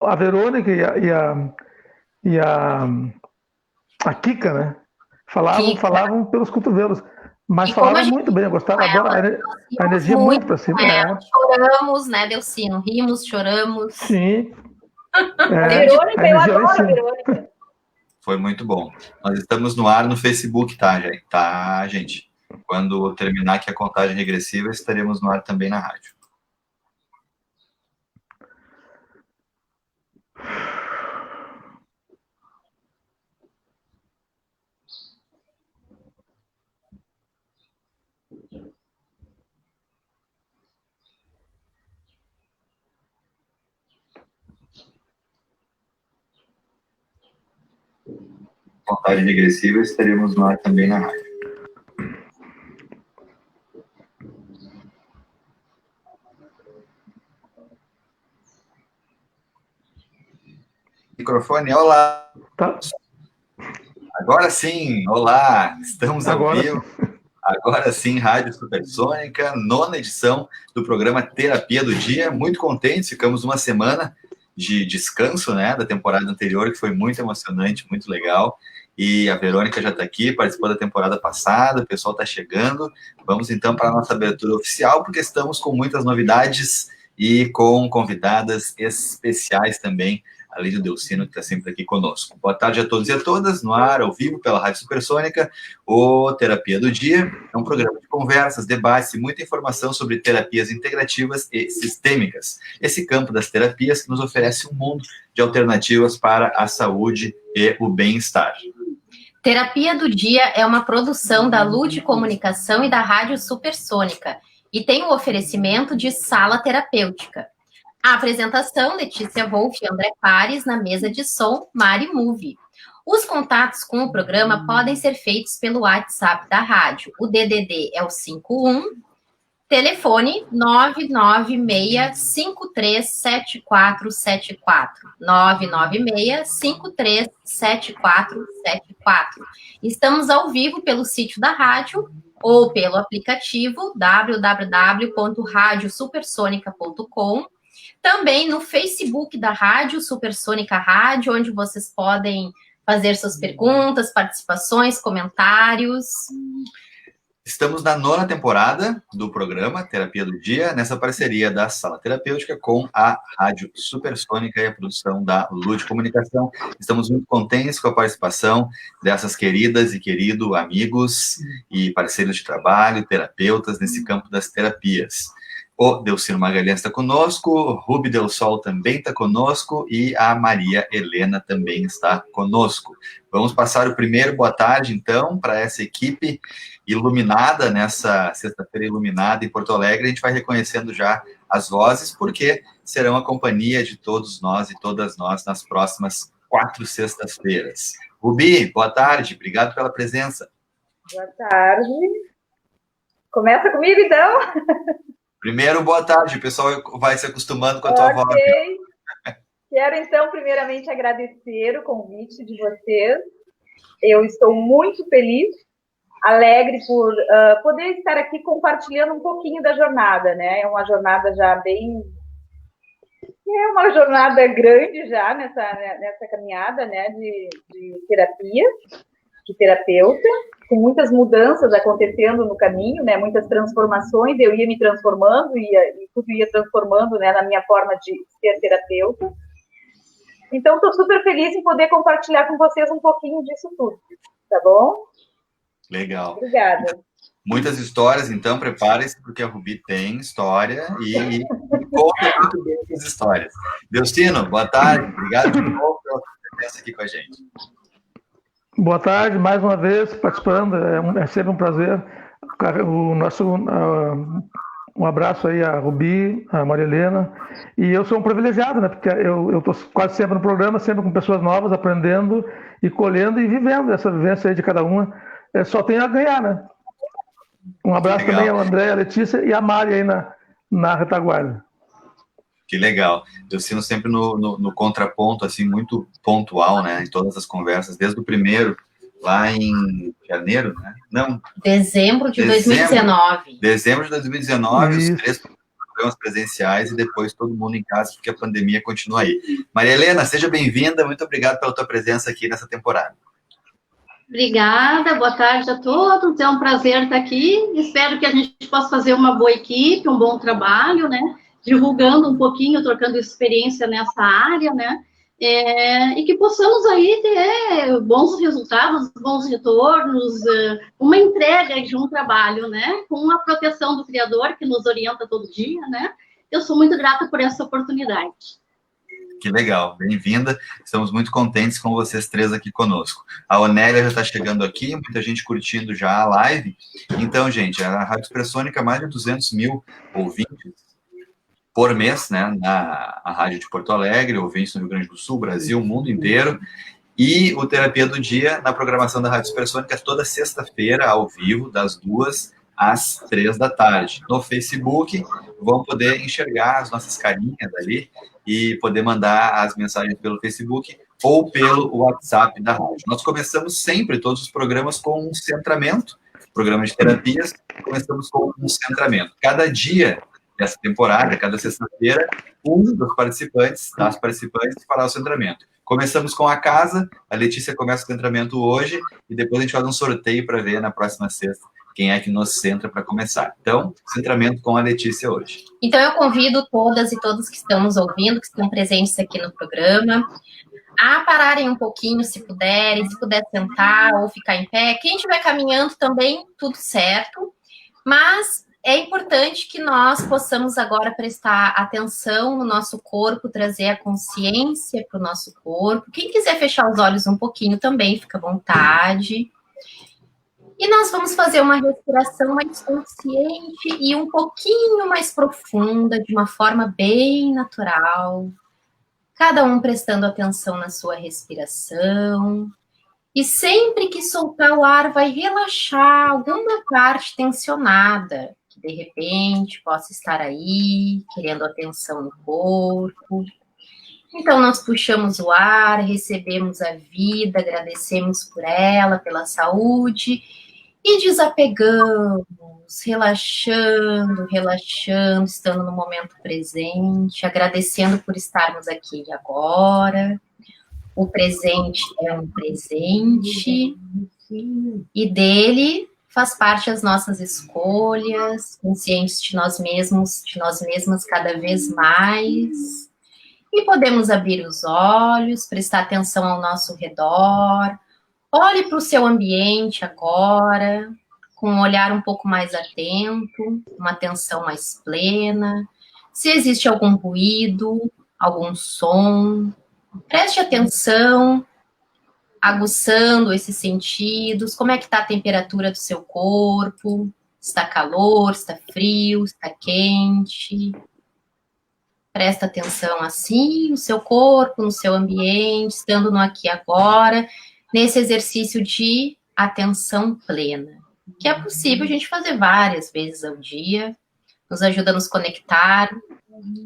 a Verônica e a Kika, né? Falavam pelos cotovelos, mas E como a falavam gente muito bem, eu gostava, adoro ela, a rimos energia muito muito para com cima. ela, choramos, né, Delcino? Rimos, choramos. Sim, A a Verônica, eu energia lá em adoro a cima. Verônica. Foi muito bom. Nós estamos no ar no Facebook, tá, gente? Tá, gente? Quando terminar aqui a contagem regressiva, estaremos no ar também na rádio. Contagem regressiva, estaremos no ar também na rádio. Microfone, olá. Tá? Agora sim, olá. Estamos ao Agora vivo. sim. Agora sim, Rádio Supersônica, 9ª edição do programa Terapia do Dia. Muito contentes, ficamos uma semana de descanso, né, da temporada anterior, que foi muito emocionante, muito legal. E a Verônica já está aqui, participou da temporada passada, o pessoal está chegando. Vamos então para a nossa abertura oficial, porque estamos com muitas novidades e com convidadas especiais também, além do Delcino, que está sempre aqui conosco. Boa tarde a todos e a todas, no ar, ao vivo, pela Rádio Supersônica, o Terapia do Dia. É um programa de conversas, debates e muita informação sobre terapias integrativas e sistêmicas. Esse campo das terapias que nos oferece um mundo de alternativas para a saúde e o bem-estar. Terapia do Dia é uma produção da Lud Comunicação e da Rádio Supersônica e tem o oferecimento de sala terapêutica. A apresentação, Letícia Wolff e André Pares, na mesa de som, Mari Move. Os contatos com o programa podem ser feitos pelo WhatsApp da rádio. O DDD é o 51, telefone 996-537474. 996-537474. Estamos ao vivo pelo sítio da rádio ou pelo aplicativo www.radiosupersonica.com. Também no Facebook da Rádio Supersônica Rádio, onde vocês podem fazer suas perguntas, participações, comentários. Estamos na 9ª temporada do programa Terapia do Dia, nessa parceria da Sala Terapêutica com a Rádio Supersônica e a produção da Lud Comunicação. Estamos muito contentes com a participação dessas queridas e queridos amigos e parceiros de trabalho, terapeutas nesse campo das terapias. O Delcino Magalhães está conosco, o Rubi Del Sol também está conosco e a Maria Helena também está conosco. Vamos passar o primeiro boa tarde, então, para essa equipe iluminada, nessa sexta-feira iluminada em Porto Alegre. A gente vai reconhecendo já as vozes, porque serão a companhia de todos nós e todas nós nas próximas 4 sextas-feiras. Rubi, boa tarde, obrigado pela presença. Boa tarde. Começa comigo, então? Primeiro, boa tarde, o pessoal vai se acostumando com a tua voz. Quero, então, primeiramente agradecer o convite de vocês. Eu estou muito feliz, alegre por poder estar aqui compartilhando um pouquinho da jornada, né? É uma jornada já bem... É uma jornada grande já nessa caminhada, né, de terapia, de terapeuta, com muitas mudanças acontecendo no caminho, né, muitas transformações. Eu ia me transformando e tudo ia transformando, né, na minha forma de ser terapeuta. Então, estou super feliz em poder compartilhar com vocês um pouquinho disso tudo, tá bom? Legal. Obrigada. Muitas histórias, então, preparem-se, porque a Rubi tem história e conta muito bem essas histórias. Delcino, boa tarde, obrigado de novo pela presença aqui com a gente. Boa tarde, mais uma vez participando, é sempre um prazer. Um abraço aí a Rubi, a Maria Helena, e eu sou um privilegiado, né, porque eu estou quase sempre no programa, sempre com pessoas novas, aprendendo e colhendo e vivendo essa vivência aí de cada uma. Só tem a ganhar, né? Um abraço também ao André, a Letícia e a Mari aí na retaguarda. Que legal. Eu sinto sempre no contraponto, assim, muito pontual, né? Em todas as conversas, desde o primeiro, lá em janeiro, né? Não. Dezembro de 2019. Dezembro de 2019, os 3 programas presenciais e depois todo mundo em casa, porque a pandemia continua aí. Maria Helena, seja bem-vinda, muito obrigado pela tua presença aqui nessa temporada. Obrigada, boa tarde a todos, é um prazer estar aqui, espero que a gente possa fazer uma boa equipe, um bom trabalho, né, divulgando um pouquinho, trocando experiência nessa área, né, e que possamos aí ter bons resultados, bons retornos, uma entrega de um trabalho, né, com a proteção do Criador, que nos orienta todo dia, né, eu sou muito grata por essa oportunidade. Que legal, bem-vinda. Estamos muito contentes com vocês três aqui conosco. A Onélia já está chegando aqui, muita gente curtindo já a live. Então, gente, a Rádio Supersônica, mais de 200 mil ouvintes por mês, né, na Rádio de Porto Alegre, ouvintes no Rio Grande do Sul, Brasil, mundo inteiro. E o Terapia do Dia, na programação da Rádio Supersônica, toda sexta-feira, ao vivo, das 2 às 3 da tarde. No Facebook, vão poder enxergar as nossas carinhas ali e poder mandar as mensagens pelo Facebook ou pelo WhatsApp da rádio. Nós começamos sempre todos os programas com um centramento, programa de terapias, começamos com um centramento. Cada dia dessa temporada, cada sexta-feira, um dos participantes, das participantes, fará o centramento. Começamos com a casa, a Letícia começa o centramento hoje e depois a gente faz um sorteio para ver na próxima sexta quem é que nos centra para começar. Então, centramento com a Letícia hoje. Então, eu convido todas e todos que estão nos ouvindo, que estão presentes aqui no programa, a pararem um pouquinho, se puderem, se puder sentar ou ficar em pé. Quem estiver caminhando também, tudo certo. Mas é importante que nós possamos agora prestar atenção no nosso corpo, trazer a consciência para o nosso corpo. Quem quiser fechar os olhos um pouquinho também, fica à vontade. E nós vamos fazer uma respiração mais consciente e um pouquinho mais profunda, de uma forma bem natural. Cada um prestando atenção na sua respiração. E sempre que soltar o ar, vai relaxar alguma parte tensionada, que de repente possa estar aí, querendo atenção no corpo. Então, nós puxamos o ar, recebemos a vida, agradecemos por ela, pela saúde, e desapegamos, relaxando, estando no momento presente, agradecendo por estarmos aqui e agora. O presente é um presente, e dele faz parte as nossas escolhas, conscientes de nós mesmos, de nós mesmas cada vez mais. E podemos abrir os olhos, prestar atenção ao nosso redor. Olhe para o seu ambiente agora, com um olhar um pouco mais atento, uma atenção mais plena. Se existe algum ruído, algum som, preste atenção, aguçando esses sentidos. Como é que está a temperatura do seu corpo? Está calor, está frio, está quente? Presta atenção assim no seu corpo, no seu ambiente, estando no aqui e agora, nesse exercício de atenção plena, que é possível a gente fazer várias vezes ao dia, nos ajuda a nos conectar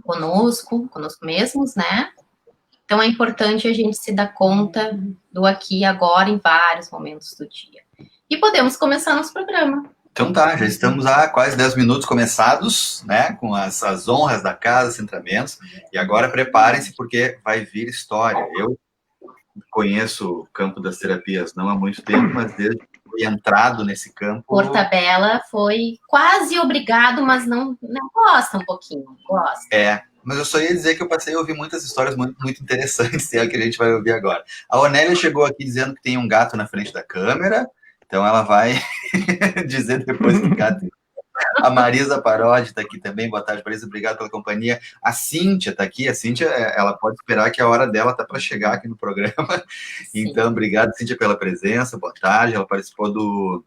conosco mesmos, né? Então é importante a gente se dar conta do aqui e agora em vários momentos do dia. E podemos começar nosso programa. Então tá, já estamos há quase 10 minutos começados, né, com as honras da casa, centramentos, e agora preparem-se porque vai vir história. Eu conheço o campo das terapias não há muito tempo, mas desde que fui entrado nesse campo... Por tabela foi quase obrigado, mas não gosta um pouquinho, gosta. Mas eu só ia dizer que eu passei a ouvir muitas histórias muito, muito interessantes, é o que a gente vai ouvir agora. A Onélia chegou aqui dizendo que tem um gato na frente da câmera, então ela vai dizer depois que gato. A Marisa Parodi está aqui também, boa tarde, Marisa, obrigado pela companhia. A Cíntia está aqui, a Cíntia, ela pode esperar que a hora dela está para chegar aqui no programa. Sim. Então, obrigado, Cíntia, pela presença, boa tarde. Ela participou do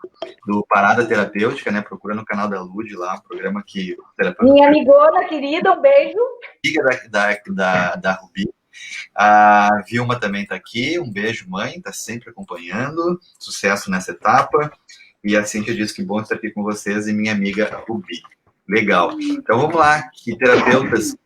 Parada Terapêutica, né? Procura no canal da Lud lá, um programa que... Minha amigona querida, um beijo. Amiga da Rubi. A Vilma também está aqui, um beijo, mãe, está sempre acompanhando, sucesso nessa etapa. E a Cíntia disse que bom estar aqui com vocês e minha amiga Rubi. Legal. Então vamos lá, que terapeutas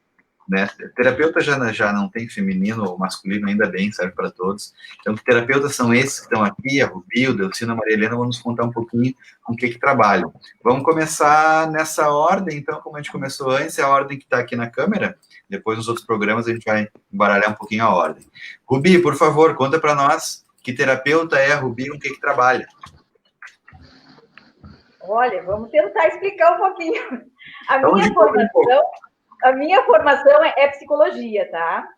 né? Terapeuta já não tem feminino ou masculino, ainda bem, serve para todos. Então, que terapeutas são esses que estão aqui? A Rubi, o Delcino, a Maria Helena vão nos contar um pouquinho com o que trabalham. Vamos começar nessa ordem, então, como a gente começou antes, é a ordem que está aqui na câmera. Depois, nos outros programas, a gente vai embaralhar um pouquinho a ordem. Rubi, por favor, conta para nós que terapeuta é a Rubi, com o que trabalha. Olha, vamos tentar explicar um pouquinho. A minha formação é psicologia, tá?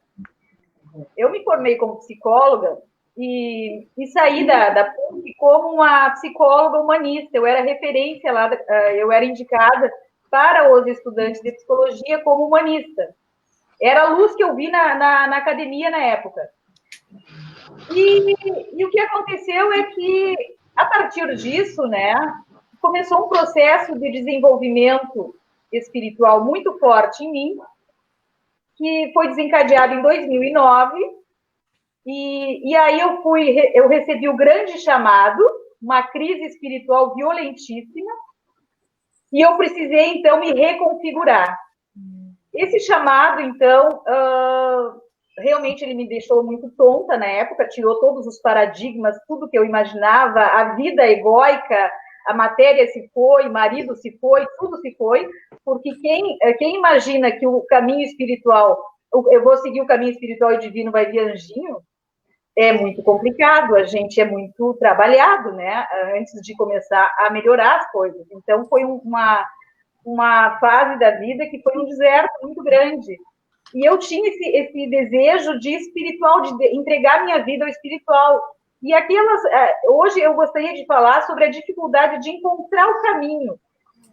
Eu me formei como psicóloga e saí da PUC como uma psicóloga humanista. Eu era referência lá, eu era indicada para os estudantes de psicologia como humanista. Era a luz que eu vi na academia na época. E o que aconteceu é que, a partir disso, né, começou um processo de desenvolvimento espiritual muito forte em mim, que foi desencadeado em 2009, e aí eu recebi o grande chamado, uma crise espiritual violentíssima, e eu precisei, então, me reconfigurar. Esse chamado, então, realmente ele me deixou muito tonta na época, tirou todos os paradigmas, tudo que eu imaginava, a vida egóica, a matéria se foi, marido se foi, tudo se foi, porque quem imagina que o caminho espiritual, eu vou seguir o caminho espiritual e divino, vai vir anjinho, é muito complicado, a gente é muito trabalhado, né, antes de começar a melhorar as coisas. Então, foi uma fase da vida que foi um deserto muito grande. E eu tinha esse desejo de espiritual, de entregar minha vida ao espiritual. E hoje eu gostaria de falar sobre a dificuldade de encontrar o caminho.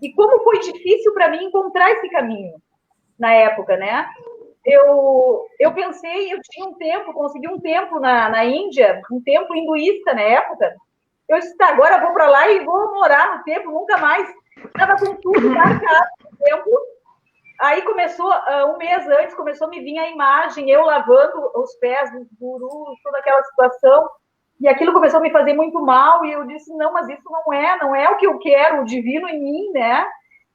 E como foi difícil para mim encontrar esse caminho na época, né? Eu pensei, eu tinha um tempo, consegui um tempo na Índia, um tempo hinduísta na época. Eu disse, tá, agora vou para lá e vou morar no templo, nunca mais. Estava com tudo marcado no templo. Aí começou, um mês antes, começou a me vir a imagem, eu lavando os pés dos gurus, toda aquela situação. E aquilo começou a me fazer muito mal, e eu disse, não, mas isso não é o que eu quero, o divino em mim, né?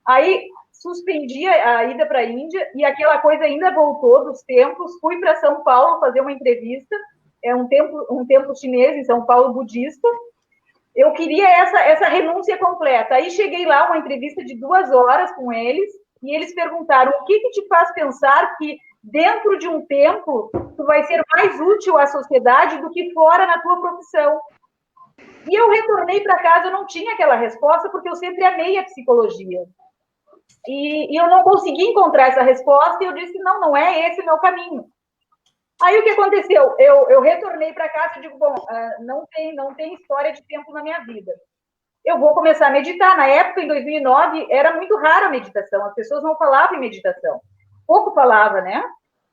Aí suspendi a ida para a Índia, e aquela coisa ainda voltou dos templos, fui para São Paulo fazer uma entrevista, um templo chinês em São Paulo, budista. Eu queria essa renúncia completa. Aí cheguei lá, uma entrevista de 2 horas com eles, e eles perguntaram, o que te faz pensar que dentro de um templo, tu vai ser mais útil à sociedade do que fora na tua profissão? E eu retornei para casa, eu não tinha aquela resposta, porque eu sempre amei a psicologia. E eu não consegui encontrar essa resposta, e eu disse, não é esse o meu caminho. Aí o que aconteceu? Eu retornei para casa e digo, bom, não tem história de tempo na minha vida. Eu vou começar a meditar. Na época, em 2009, era muito rara a meditação, as pessoas não falavam em meditação. Pouco falava, né?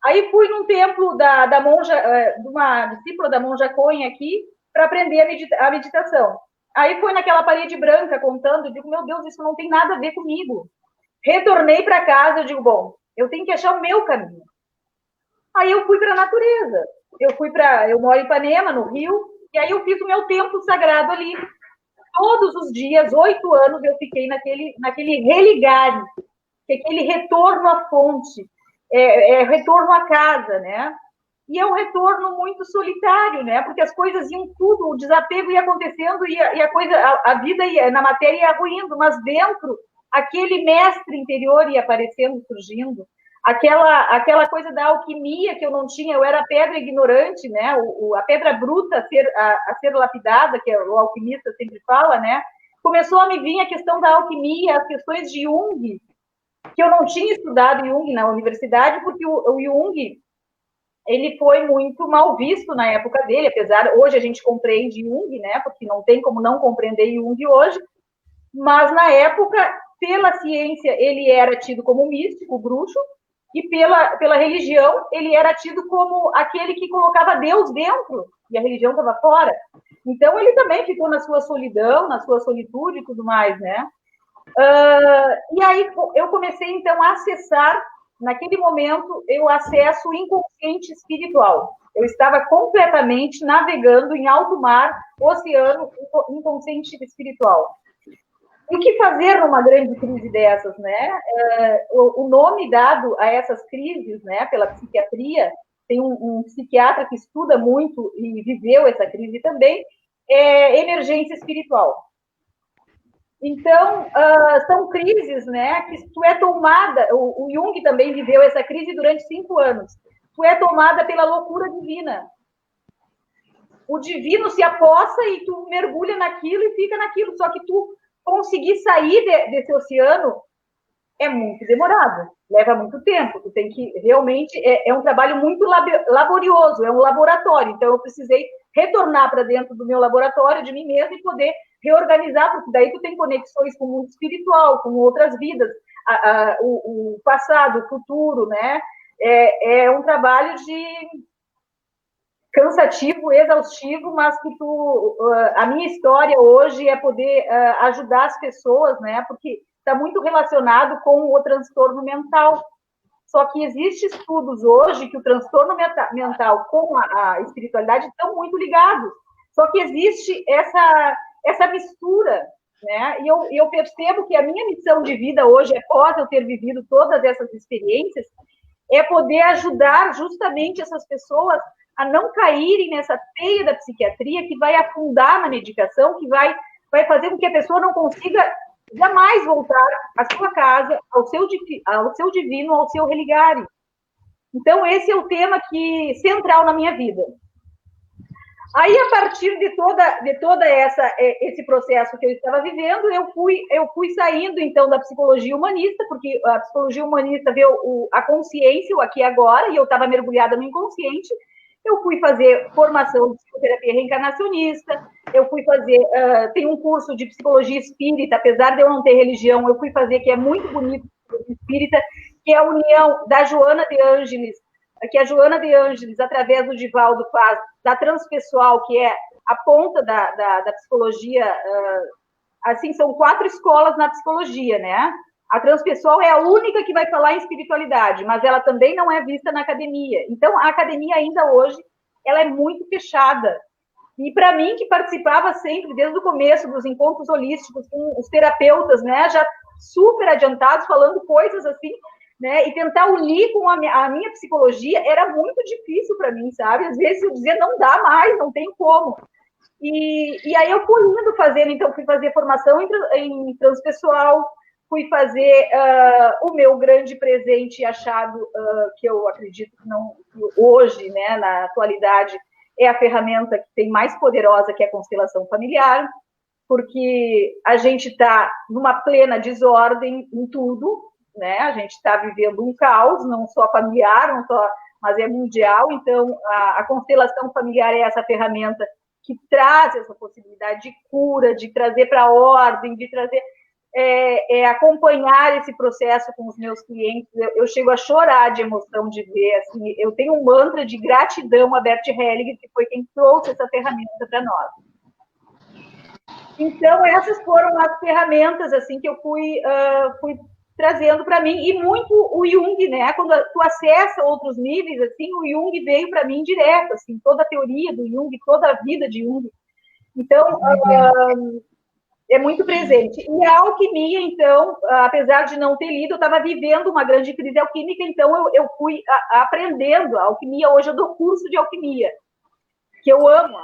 Aí fui num templo da monja, de uma discípula da monja Coen aqui, para aprender a meditação. Aí foi naquela parede branca contando, eu digo, meu Deus, isso não tem nada a ver comigo. Retornei para casa, eu digo, bom, eu tenho que achar o meu caminho. Aí eu fui para a natureza. Eu moro em Ipanema, no Rio, e aí eu fiz o meu templo sagrado ali. Todos os dias, 8 anos, eu fiquei naquele religar, aquele retorno à fonte, retorno à casa, né? E é um retorno muito solitário, né? Porque as coisas iam tudo, o desapego ia acontecendo e a vida na matéria ia ruindo, mas dentro, aquele mestre interior ia aparecendo, surgindo. Aquela coisa da alquimia que eu não tinha, eu era pedra ignorante, né? A pedra bruta a ser lapidada, que o alquimista sempre fala, né? Começou a me vir a questão da alquimia, as questões de Jung, que eu não tinha estudado Jung na universidade, porque o Jung, ele foi muito mal visto na época dele, apesar, hoje a gente compreende Jung, né? Porque não tem como não compreender Jung hoje, mas na época, pela ciência, ele era tido como místico, bruxo, e pela religião, ele era tido como aquele que colocava Deus dentro, e a religião estava fora. Então, ele também ficou na sua solidão, na sua solitude e tudo mais, né? E aí, eu comecei, então, a acessar, naquele momento, eu acesso o inconsciente espiritual. Eu estava completamente navegando em alto mar, oceano inconsciente espiritual. E o que fazer numa grande crise dessas, né? O nome dado a essas crises, né, pela psiquiatria, tem um psiquiatra que estuda muito e viveu essa crise também, é emergência espiritual. Então, são crises, né, que tu é tomada, o Jung também viveu essa crise durante 5 anos, tu é tomada pela loucura divina. O divino se apossa e tu mergulha naquilo e fica naquilo, só que tu conseguir sair desse oceano é muito demorado, leva muito tempo, tu tem que, realmente, é um trabalho muito laborioso, é um laboratório, então eu precisei retornar para dentro do meu laboratório, de mim mesma, e poder reorganizar, porque daí tu tem conexões com o mundo espiritual, com outras vidas, o passado, o futuro, né? É um trabalho cansativo, exaustivo, mas que a minha história hoje é poder ajudar as pessoas, né? Porque está muito relacionado com o transtorno mental. Só que existem estudos hoje que o transtorno mental com a espiritualidade estão muito ligados. Só que existe essa mistura, né? E eu percebo que a minha missão de vida hoje, após eu ter vivido todas essas experiências, é poder ajudar justamente essas pessoas a não caírem nessa teia da psiquiatria que vai afundar na medicação, que vai fazer com que a pessoa não consiga jamais voltar à sua casa, ao seu divino, ao seu religare. Então, esse é o tema central na minha vida. Aí, a partir de toda esse processo que eu estava vivendo, eu fui saindo, então, da psicologia humanista, porque a psicologia humanista vê a consciência, o aqui e agora, e eu estava mergulhada no inconsciente. Eu fui fazer formação de psicoterapia reencarnacionista, eu fui fazer, tem um curso de psicologia espírita, apesar de eu não ter religião, eu fui fazer, que é muito bonito, espírita, que é a união da Joana de Ângeles, que a Joana de Ângeles, através do Divaldo, faz da transpessoal, que é a ponta da psicologia, assim, são 4 escolas na psicologia, né? A transpessoal é a única que vai falar em espiritualidade, mas ela também não é vista na academia. Então, a academia ainda hoje, ela é muito fechada. E para mim, que participava sempre, desde o começo, dos encontros holísticos, com os terapeutas, né, já super adiantados, falando coisas assim, né, e tentar unir com a minha psicologia, era muito difícil para mim, sabe? Às vezes eu dizia, não dá mais, não tem como. E aí eu fui indo fazendo, então fui fazer formação em transpessoal, fui fazer o meu grande presente achado, que eu acredito que hoje, né, na atualidade, é a ferramenta que tem mais poderosa, que é a constelação familiar, porque a gente está numa plena desordem em tudo, né? A gente está vivendo um caos, não só familiar, mas é mundial. Então, a constelação familiar é essa ferramenta que traz essa possibilidade de cura, de trazer para a ordem, de trazer... acompanhar esse processo com os meus clientes. Eu chego a chorar de emoção de ver, assim, eu tenho um mantra de gratidão a Bert Hellinger, que foi quem trouxe essa ferramenta para nós. Então, essas foram as ferramentas, assim, que eu fui trazendo para mim, e muito o Jung, né, quando tu acessa outros níveis, assim, o Jung veio para mim direto, assim, toda a teoria do Jung, toda a vida de Jung. Então, é muito presente. E a alquimia, então, apesar de não ter lido, eu estava vivendo uma grande crise alquímica, então eu fui aprendendo a alquimia. Hoje eu dou curso de alquimia, que eu amo.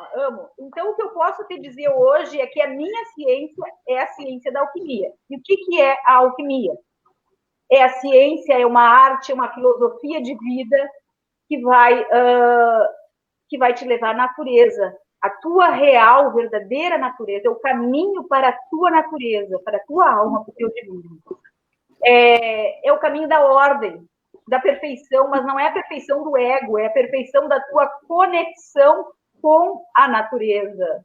Então, o que eu posso te dizer hoje é que a minha ciência é a ciência da alquimia. E o que é a alquimia? É a ciência, é uma arte, é uma filosofia de vida que vai te levar à natureza, a tua real, verdadeira natureza, é o caminho para a tua natureza, para a tua alma, para o teu divino. É o caminho da ordem, da perfeição, mas não é a perfeição do ego, é a perfeição da tua conexão com a natureza.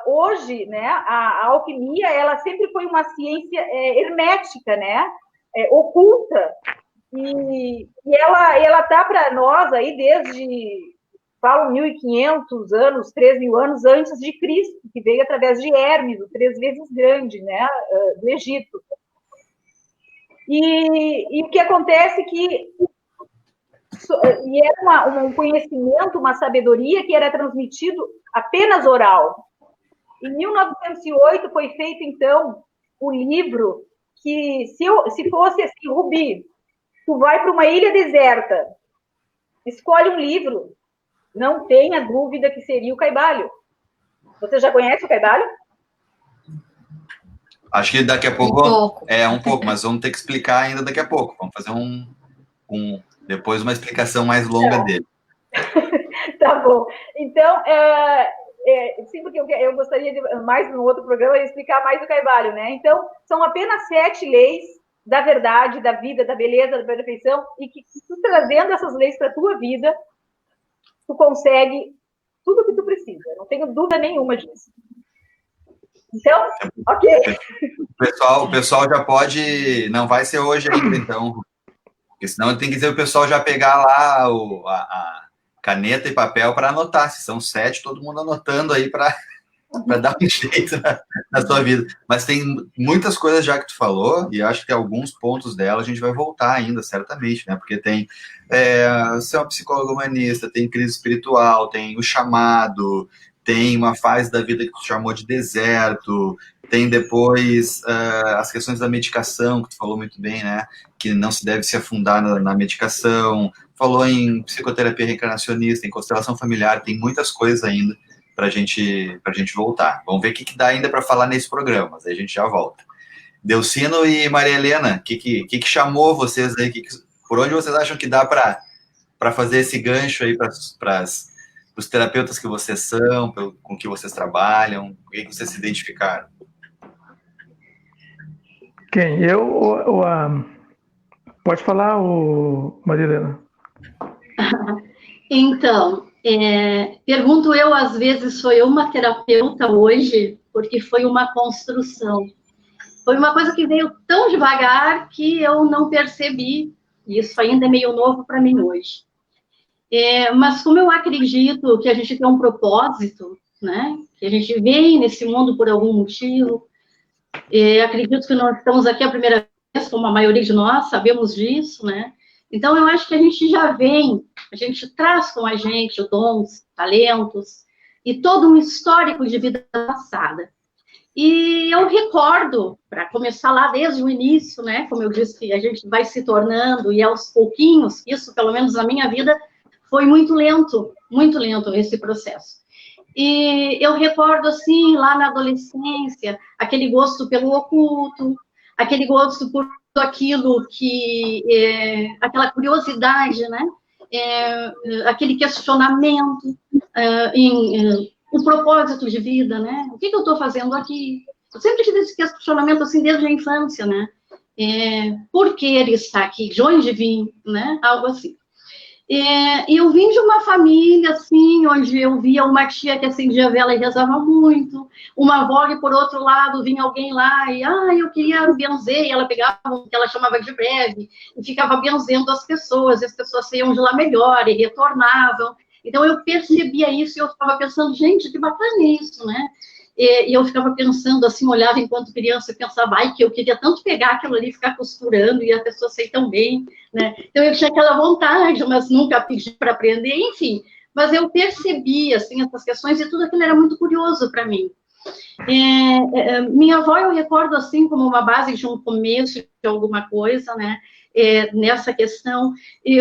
Hoje, né, a alquimia, ela sempre foi uma ciência hermética, né, oculta, e ela está para nós aí desde... falam 1.500 anos, 3.000 anos antes de Cristo, que veio através de Hermes, o 3 vezes grande, né, do Egito. E o que acontece é que era um conhecimento, uma sabedoria que era transmitido apenas oral. Em 1908 foi feito, então, o livro que, se fosse assim, Rubi, tu vai para uma ilha deserta, escolhe um livro, não tenha dúvida que seria o Caibalho. Você já conhece o Caibalho? Acho que daqui a pouco... Um pouco, mas vamos ter que explicar ainda daqui a pouco. Vamos fazer depois uma explicação mais longa dele. Tá bom. Então, sim, porque eu gostaria de, mais no outro programa, explicar mais o Caibalho, né? Então, são apenas 7 leis da verdade, da vida, da beleza, da perfeição, e que tu trazendo essas leis para a tua vida, tu consegue tudo o que tu precisa. Não tenho dúvida nenhuma disso. Então, ok. O pessoal já pode... Não vai ser hoje ainda, então. Porque senão tem que dizer o pessoal já pegar lá a caneta e papel para anotar. Se são 7, todo mundo anotando aí para dar um jeito na sua vida. Mas tem muitas coisas já que tu falou, e acho que alguns pontos dela a gente vai voltar ainda, certamente, né? Porque tem ser uma psicóloga humanista, tem crise espiritual, tem o chamado, tem uma fase da vida que tu chamou de deserto, tem depois as questões da medicação, que tu falou muito bem, né? Que não se deve se afundar na medicação. Falou em psicoterapia reencarnacionista, em constelação familiar, tem muitas coisas ainda para a gente voltar. Vamos ver o que dá ainda para falar nesse programa, mas aí a gente já volta. Delcino e Maria Helena, o que chamou vocês aí? Por onde vocês acham que dá para fazer esse gancho aí para os terapeutas que vocês são, com que vocês trabalham, com que vocês se identificaram? Quem? Eu pode falar, Maria Helena? Então, pergunto eu, às vezes, sou eu uma terapeuta hoje, porque foi uma construção. Foi uma coisa que veio tão devagar que eu não percebi. Isso ainda é meio novo para mim hoje. Mas como eu acredito que a gente tem um propósito, né? Que a gente vem nesse mundo por algum motivo, acredito que nós estamos aqui a primeira vez, como a maioria de nós sabemos disso, né? Então, eu acho que a gente já vem, a gente traz com a gente dons, talentos e todo um histórico de vida passada. E eu recordo, para começar lá desde o início, né? Como eu disse, a gente vai se tornando e aos pouquinhos, isso pelo menos na minha vida, foi muito lento esse processo. E eu recordo, assim, lá na adolescência, aquele gosto pelo oculto, aquele gosto por aquilo que, aquela curiosidade, né? Aquele questionamento o propósito de vida, né? O que eu estou fazendo aqui? Eu sempre tive esse questionamento, assim, desde a infância, né? Por que ele está aqui? De onde vim? Né? Algo assim. E eu vim de uma família, assim, onde eu via uma tia que acendia vela e rezava muito, uma avó que, por outro lado, vinha alguém lá e, eu queria benzer, e ela pegava o que ela chamava de breve, e ficava benzendo as pessoas, e as pessoas saíam de lá melhor e retornavam. Então, eu percebia isso e eu ficava pensando, gente, que bacana isso, né? E eu ficava pensando, assim, olhava enquanto criança e pensava, que eu queria tanto pegar aquilo ali e ficar costurando e a pessoa sair tão bem, né? Então, eu tinha aquela vontade, mas nunca pedi para aprender, enfim. Mas eu percebi, assim, essas questões e tudo aquilo era muito curioso para mim. Minha avó, eu recordo, assim, como uma base de um começo de alguma coisa, né? Nessa questão,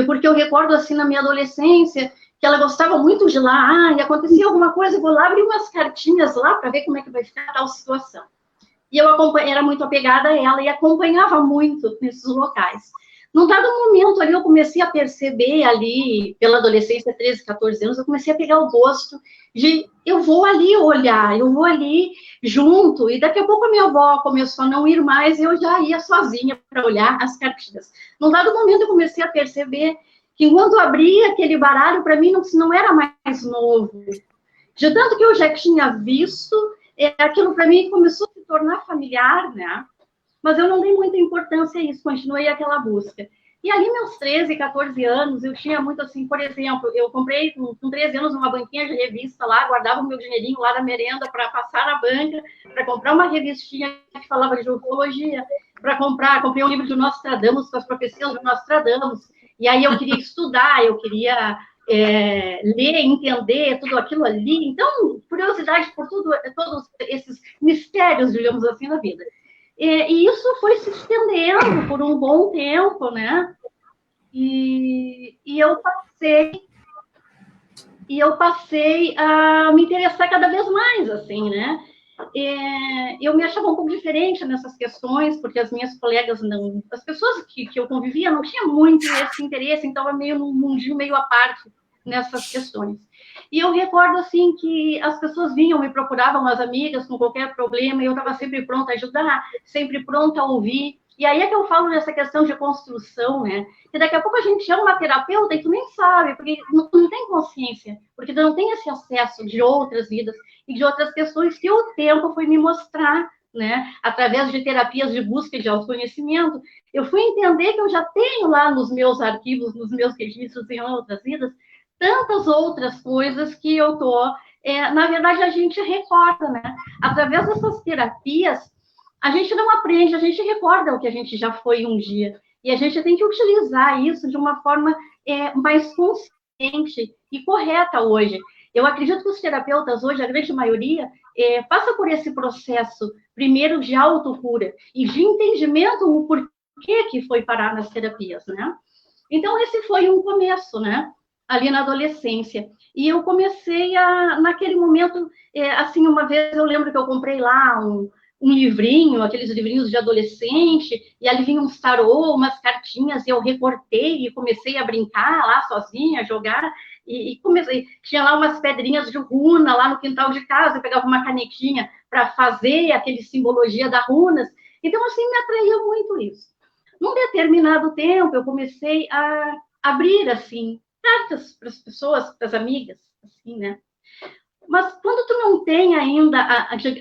porque eu recordo, assim, na minha adolescência, que ela gostava muito de lá, e acontecia alguma coisa, eu vou lá abrir umas cartinhas lá para ver como é que vai ficar tal situação. E eu era muito apegada a ela e acompanhava muito nesses locais. Num dado momento ali, eu comecei a perceber ali, pela adolescência, 13, 14 anos, eu comecei a pegar o gosto de, eu vou ali olhar, eu vou ali junto, e daqui a pouco a minha avó começou a não ir mais, e eu já ia sozinha para olhar as cartinhas. Num dado momento, eu comecei a perceber que enquanto eu abria aquele baralho, para mim não era mais novo. De tanto que eu já tinha visto, aquilo para mim começou a se tornar familiar, né? Mas eu não dei muita importância a isso, continuei aquela busca. E ali, meus 13, 14 anos, eu tinha muito assim, por exemplo, eu comprei com 13 anos uma banquinha de revista lá, guardava o meu dinheirinho lá na merenda para passar na banca, para comprar uma revistinha que falava de ufologia, comprei um livro de Nostradamus, com as profecias de Nostradamus. E aí eu queria estudar, eu queria ler, entender tudo aquilo ali. Então, curiosidade por todos esses mistérios, digamos assim, da vida. E isso foi se estendendo por um bom tempo, né? E eu passei a me interessar cada vez mais, assim, né? Eu me achava um pouco diferente nessas questões, porque as minhas colegas as pessoas que eu convivia não tinham muito esse interesse, então eu meio num mundinho meio à parte nessas questões. E eu recordo, assim, que as pessoas vinham, me procuravam, as amigas, com qualquer problema, e eu estava sempre pronta a ajudar, sempre pronta a ouvir. E aí é que eu falo dessa questão de construção, né? Que daqui a pouco a gente é uma terapeuta e tu nem sabe, porque não tem consciência, porque tu não tem esse acesso de outras vidas e de outras questões que o tempo foi me mostrar, né? Através de terapias de busca de autoconhecimento, eu fui entender que eu já tenho lá nos meus arquivos, nos meus registros em outras vidas, tantas outras coisas que eu tô... na verdade, a gente recorda, né? Através dessas terapias, a gente não aprende, a gente recorda o que a gente já foi um dia. E a gente tem que utilizar isso de uma forma mais consciente e correta hoje. Eu acredito que os terapeutas hoje, a grande maioria, passa por esse processo, primeiro de autocura e de entendimento o porquê que foi parar nas terapias, né? Então, esse foi um começo, né? Ali na adolescência. E eu comecei naquele momento, assim, uma vez eu lembro que eu comprei lá um livrinho, aqueles livrinhos de adolescente, e ali vinha uns tarô, umas cartinhas, e eu recortei e comecei a brincar lá sozinha, a jogar, e comecei, tinha lá umas pedrinhas de runa lá no quintal de casa, eu pegava uma canetinha para fazer aquele simbologia das runas, então assim, me atraía muito isso. Num determinado tempo, eu comecei a abrir, assim, cartas para as pessoas, para as amigas, assim, né? Mas quando tu não tem ainda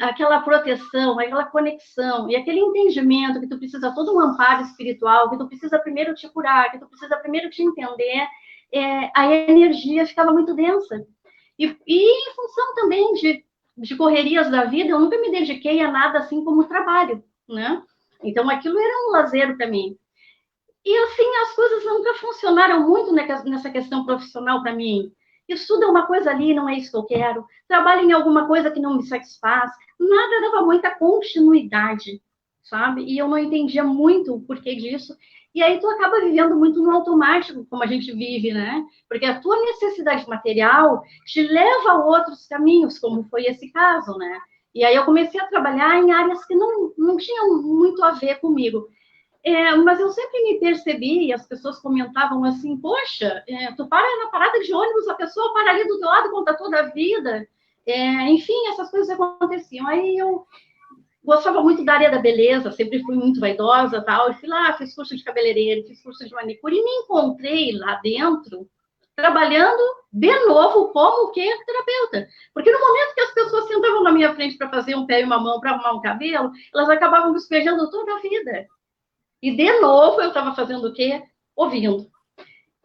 aquela proteção, aquela conexão e aquele entendimento que tu precisa todo um amparo espiritual, que tu precisa primeiro te curar, que tu precisa primeiro te entender, a energia ficava muito densa. E em função também de correrias da vida, eu nunca me dediquei a nada assim como trabalho, né? Então aquilo era um lazer para mim. E assim, as coisas nunca funcionaram muito nessa questão profissional para mim. Estuda uma coisa ali, não é isso que eu quero. Trabalho em alguma coisa que não me satisfaz. Nada dava muita continuidade, sabe? E eu não entendia muito o porquê disso. E aí tu acaba vivendo muito no automático, como a gente vive, né? Porque a tua necessidade material te leva a outros caminhos, como foi esse caso, né? E aí eu comecei a trabalhar em áreas que não tinham muito a ver comigo. Mas eu sempre me percebi, e as pessoas comentavam assim, poxa, tu para na parada de ônibus, a pessoa para ali do teu lado, conta toda a vida. Enfim, essas coisas aconteciam. Aí eu gostava muito da área da beleza, sempre fui muito vaidosa, tal, e fui lá, fiz curso de cabeleireiro, fiz curso de manicure, e me encontrei lá dentro, trabalhando de novo como terapeuta. Porque no momento que as pessoas sentavam na minha frente para fazer um pé e uma mão, para arrumar um cabelo, elas acabavam despejando toda a vida. E, de novo, eu estava fazendo o quê? Ouvindo.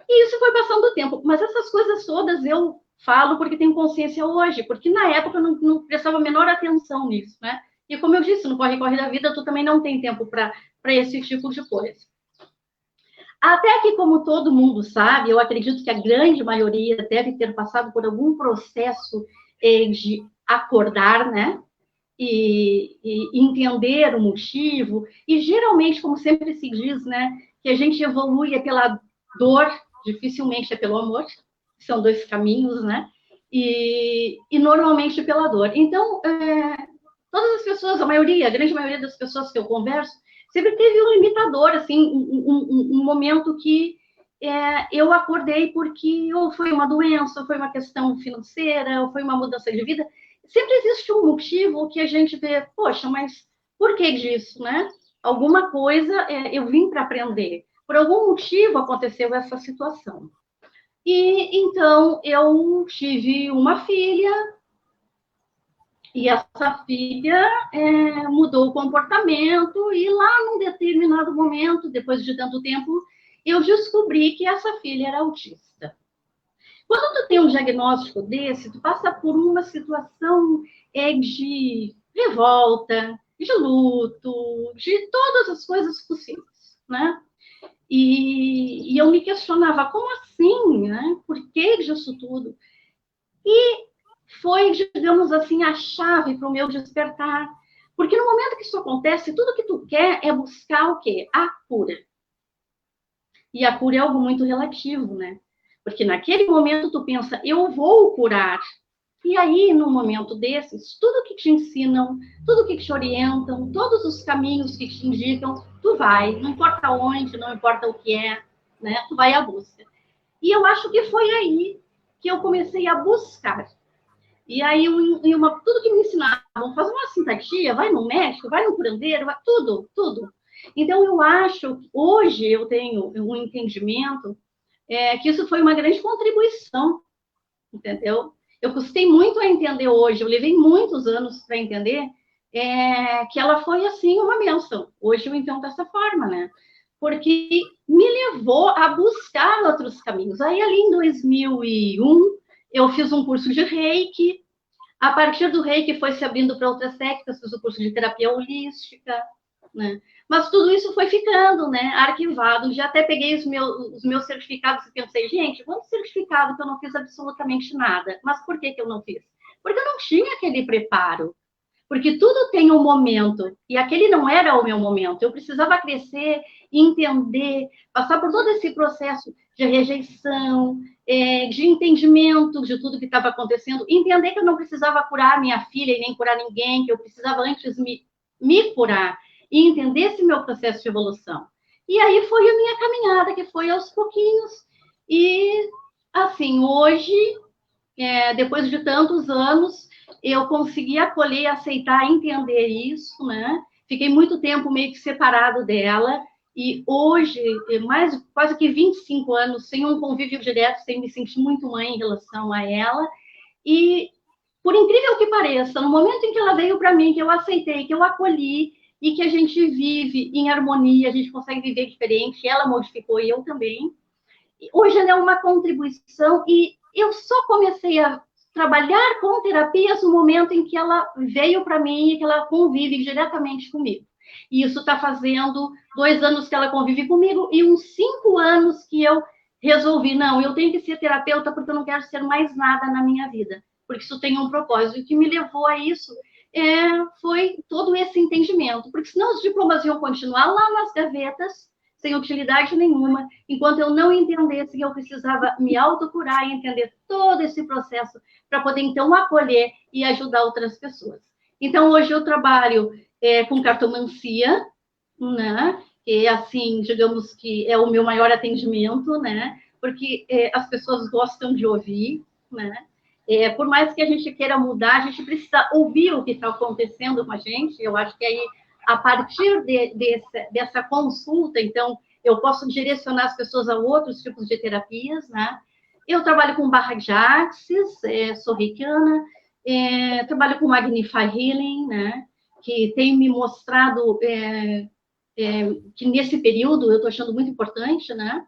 E isso foi passando o tempo. Mas essas coisas todas eu falo porque tenho consciência hoje, porque na época eu não prestava a menor atenção nisso, né? E como eu disse, no corre-corre da vida, tu também não tem tempo para esse tipo de coisa. Até que, como todo mundo sabe, eu acredito que a grande maioria deve ter passado por algum processo de acordar, né? E entender o motivo, e geralmente, como sempre se diz, né, que a gente evolui pela dor, dificilmente é pelo amor, são dois caminhos, né, e normalmente pela dor. Então, todas as pessoas, a grande maioria das pessoas que eu converso, sempre teve um limitador, assim, um momento que eu acordei porque ou foi uma doença, ou foi uma questão financeira, ou foi uma mudança de vida. Sempre existe um motivo que a gente vê, poxa, mas por que disso, né? Alguma coisa eu vim para aprender. Por algum motivo aconteceu essa situação. E então eu tive uma filha, e essa filha mudou o comportamento, e lá num determinado momento, depois de tanto tempo, eu descobri que essa filha era autista. Quando tu tem um diagnóstico desse, tu passa por uma situação de revolta, de luto, de todas as coisas possíveis, né? E eu me questionava, como assim, né? Por que disso tudo? E foi, digamos assim, a chave para o meu despertar. Porque no momento que isso acontece, tudo que tu quer é buscar o quê? A cura. E a cura é algo muito relativo, né? Porque naquele momento tu pensa, eu vou curar. E aí, num momento desses, tudo que te ensinam, tudo que te orientam, todos os caminhos que te indicam, tu vai, não importa onde, não importa o que é, né? Tu vai à busca. E eu acho que foi aí que eu comecei a buscar. E aí, tudo que me ensinavam, faz uma simpatia, vai no médico, vai no curandeiro, vai, tudo. Então, eu acho, hoje eu tenho um entendimento que isso foi uma grande contribuição, entendeu? Eu custei muito a entender hoje, eu levei muitos anos para entender que ela foi, assim, uma bênção. Hoje eu entendo dessa forma, né? Porque me levou a buscar outros caminhos. Aí, ali em 2001, eu fiz um curso de Reiki. A partir do Reiki foi se abrindo para outras técnicas, fiz o curso de terapia holística, né? Mas tudo isso foi ficando, né, arquivado. Já até peguei os meus certificados e pensei, gente, quanto certificado que eu não fiz absolutamente nada. Mas por que eu não fiz? Porque eu não tinha aquele preparo. Porque tudo tem um momento, e aquele não era o meu momento. Eu precisava crescer, entender, passar por todo esse processo de rejeição, de entendimento de tudo que estava acontecendo, entender que eu não precisava curar minha filha e nem curar ninguém, que eu precisava antes me curar e entender esse meu processo de evolução. E aí foi a minha caminhada, que foi aos pouquinhos. E, assim, hoje, depois de tantos anos, eu consegui acolher, aceitar, entender isso, né? Fiquei muito tempo meio que separado dela, e hoje, quase que 25 anos, sem um convívio direto, sem me sentir muito mãe em relação a ela, e, por incrível que pareça, no momento em que ela veio para mim, que eu aceitei, que eu acolhi, e que a gente vive em harmonia, a gente consegue viver diferente, ela modificou e eu também. Hoje ela é uma contribuição, e eu só comecei a trabalhar com terapias no momento em que ela veio para mim e que ela convive diretamente comigo. E isso está fazendo 2 anos que ela convive comigo e uns 5 anos que eu resolvi, não, eu tenho que ser terapeuta porque eu não quero ser mais nada na minha vida, porque isso tem um propósito. E o que me levou a isso foi todo esse entendimento, porque senão os diplomas iam continuar lá nas gavetas, sem utilidade nenhuma, enquanto eu não entendesse que eu precisava me autocurar e entender todo esse processo para poder, então, acolher e ajudar outras pessoas. Então, hoje eu trabalho com cartomancia, né? E, assim, digamos que é o meu maior atendimento, né? Porque as pessoas gostam de ouvir, né? Por mais que a gente queira mudar, a gente precisa ouvir o que está acontecendo com a gente. Eu acho que aí, a partir dessa consulta, então, eu posso direcionar as pessoas a outros tipos de terapias, né? Eu trabalho com barra de axis, sou reikiana, trabalho com Magnify Healing, né? Que tem me mostrado que nesse período eu estou achando muito importante, né?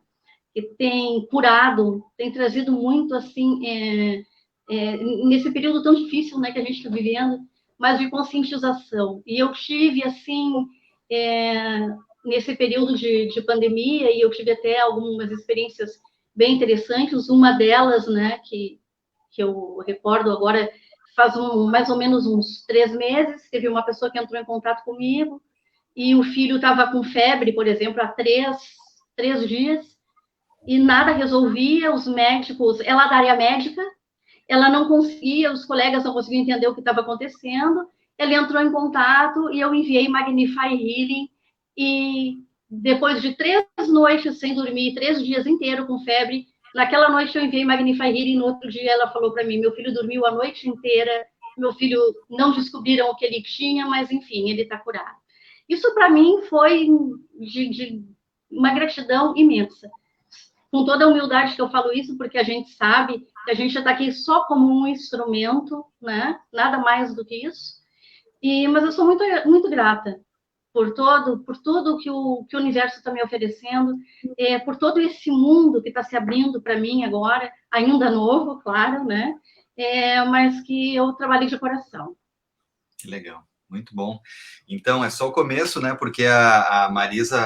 Que tem curado, tem trazido muito, assim, nesse período tão difícil, né, que a gente está vivendo, mas de conscientização. E eu tive, assim, nesse período de pandemia, e eu tive até algumas experiências bem interessantes, uma delas, né, que eu recordo agora, faz mais ou menos uns 3 meses, teve uma pessoa que entrou em contato comigo, e o filho estava com febre, por exemplo, há 3 dias, e nada resolvia, os médicos, ela da área médica, ela não conseguia, os colegas não conseguiam entender o que estava acontecendo, ela entrou em contato e eu enviei Magnify Healing, e depois de 3 noites sem dormir, 3 dias inteiros com febre, naquela noite eu enviei Magnify Healing, no outro dia ela falou para mim, meu filho dormiu a noite inteira, meu filho, não descobriram o que ele tinha, mas enfim, ele está curado. Isso para mim foi de uma gratidão imensa. Com toda a humildade que eu falo isso, porque a gente sabe que a gente está aqui só como um instrumento, né? Nada mais do que isso. Mas eu sou muito, muito grata por tudo que o universo está me oferecendo, por todo esse mundo que está se abrindo para mim agora, ainda novo, claro, né? Mas que eu trabalhei de coração. Que legal, muito bom. Então, é só o começo, né? Porque a Marisa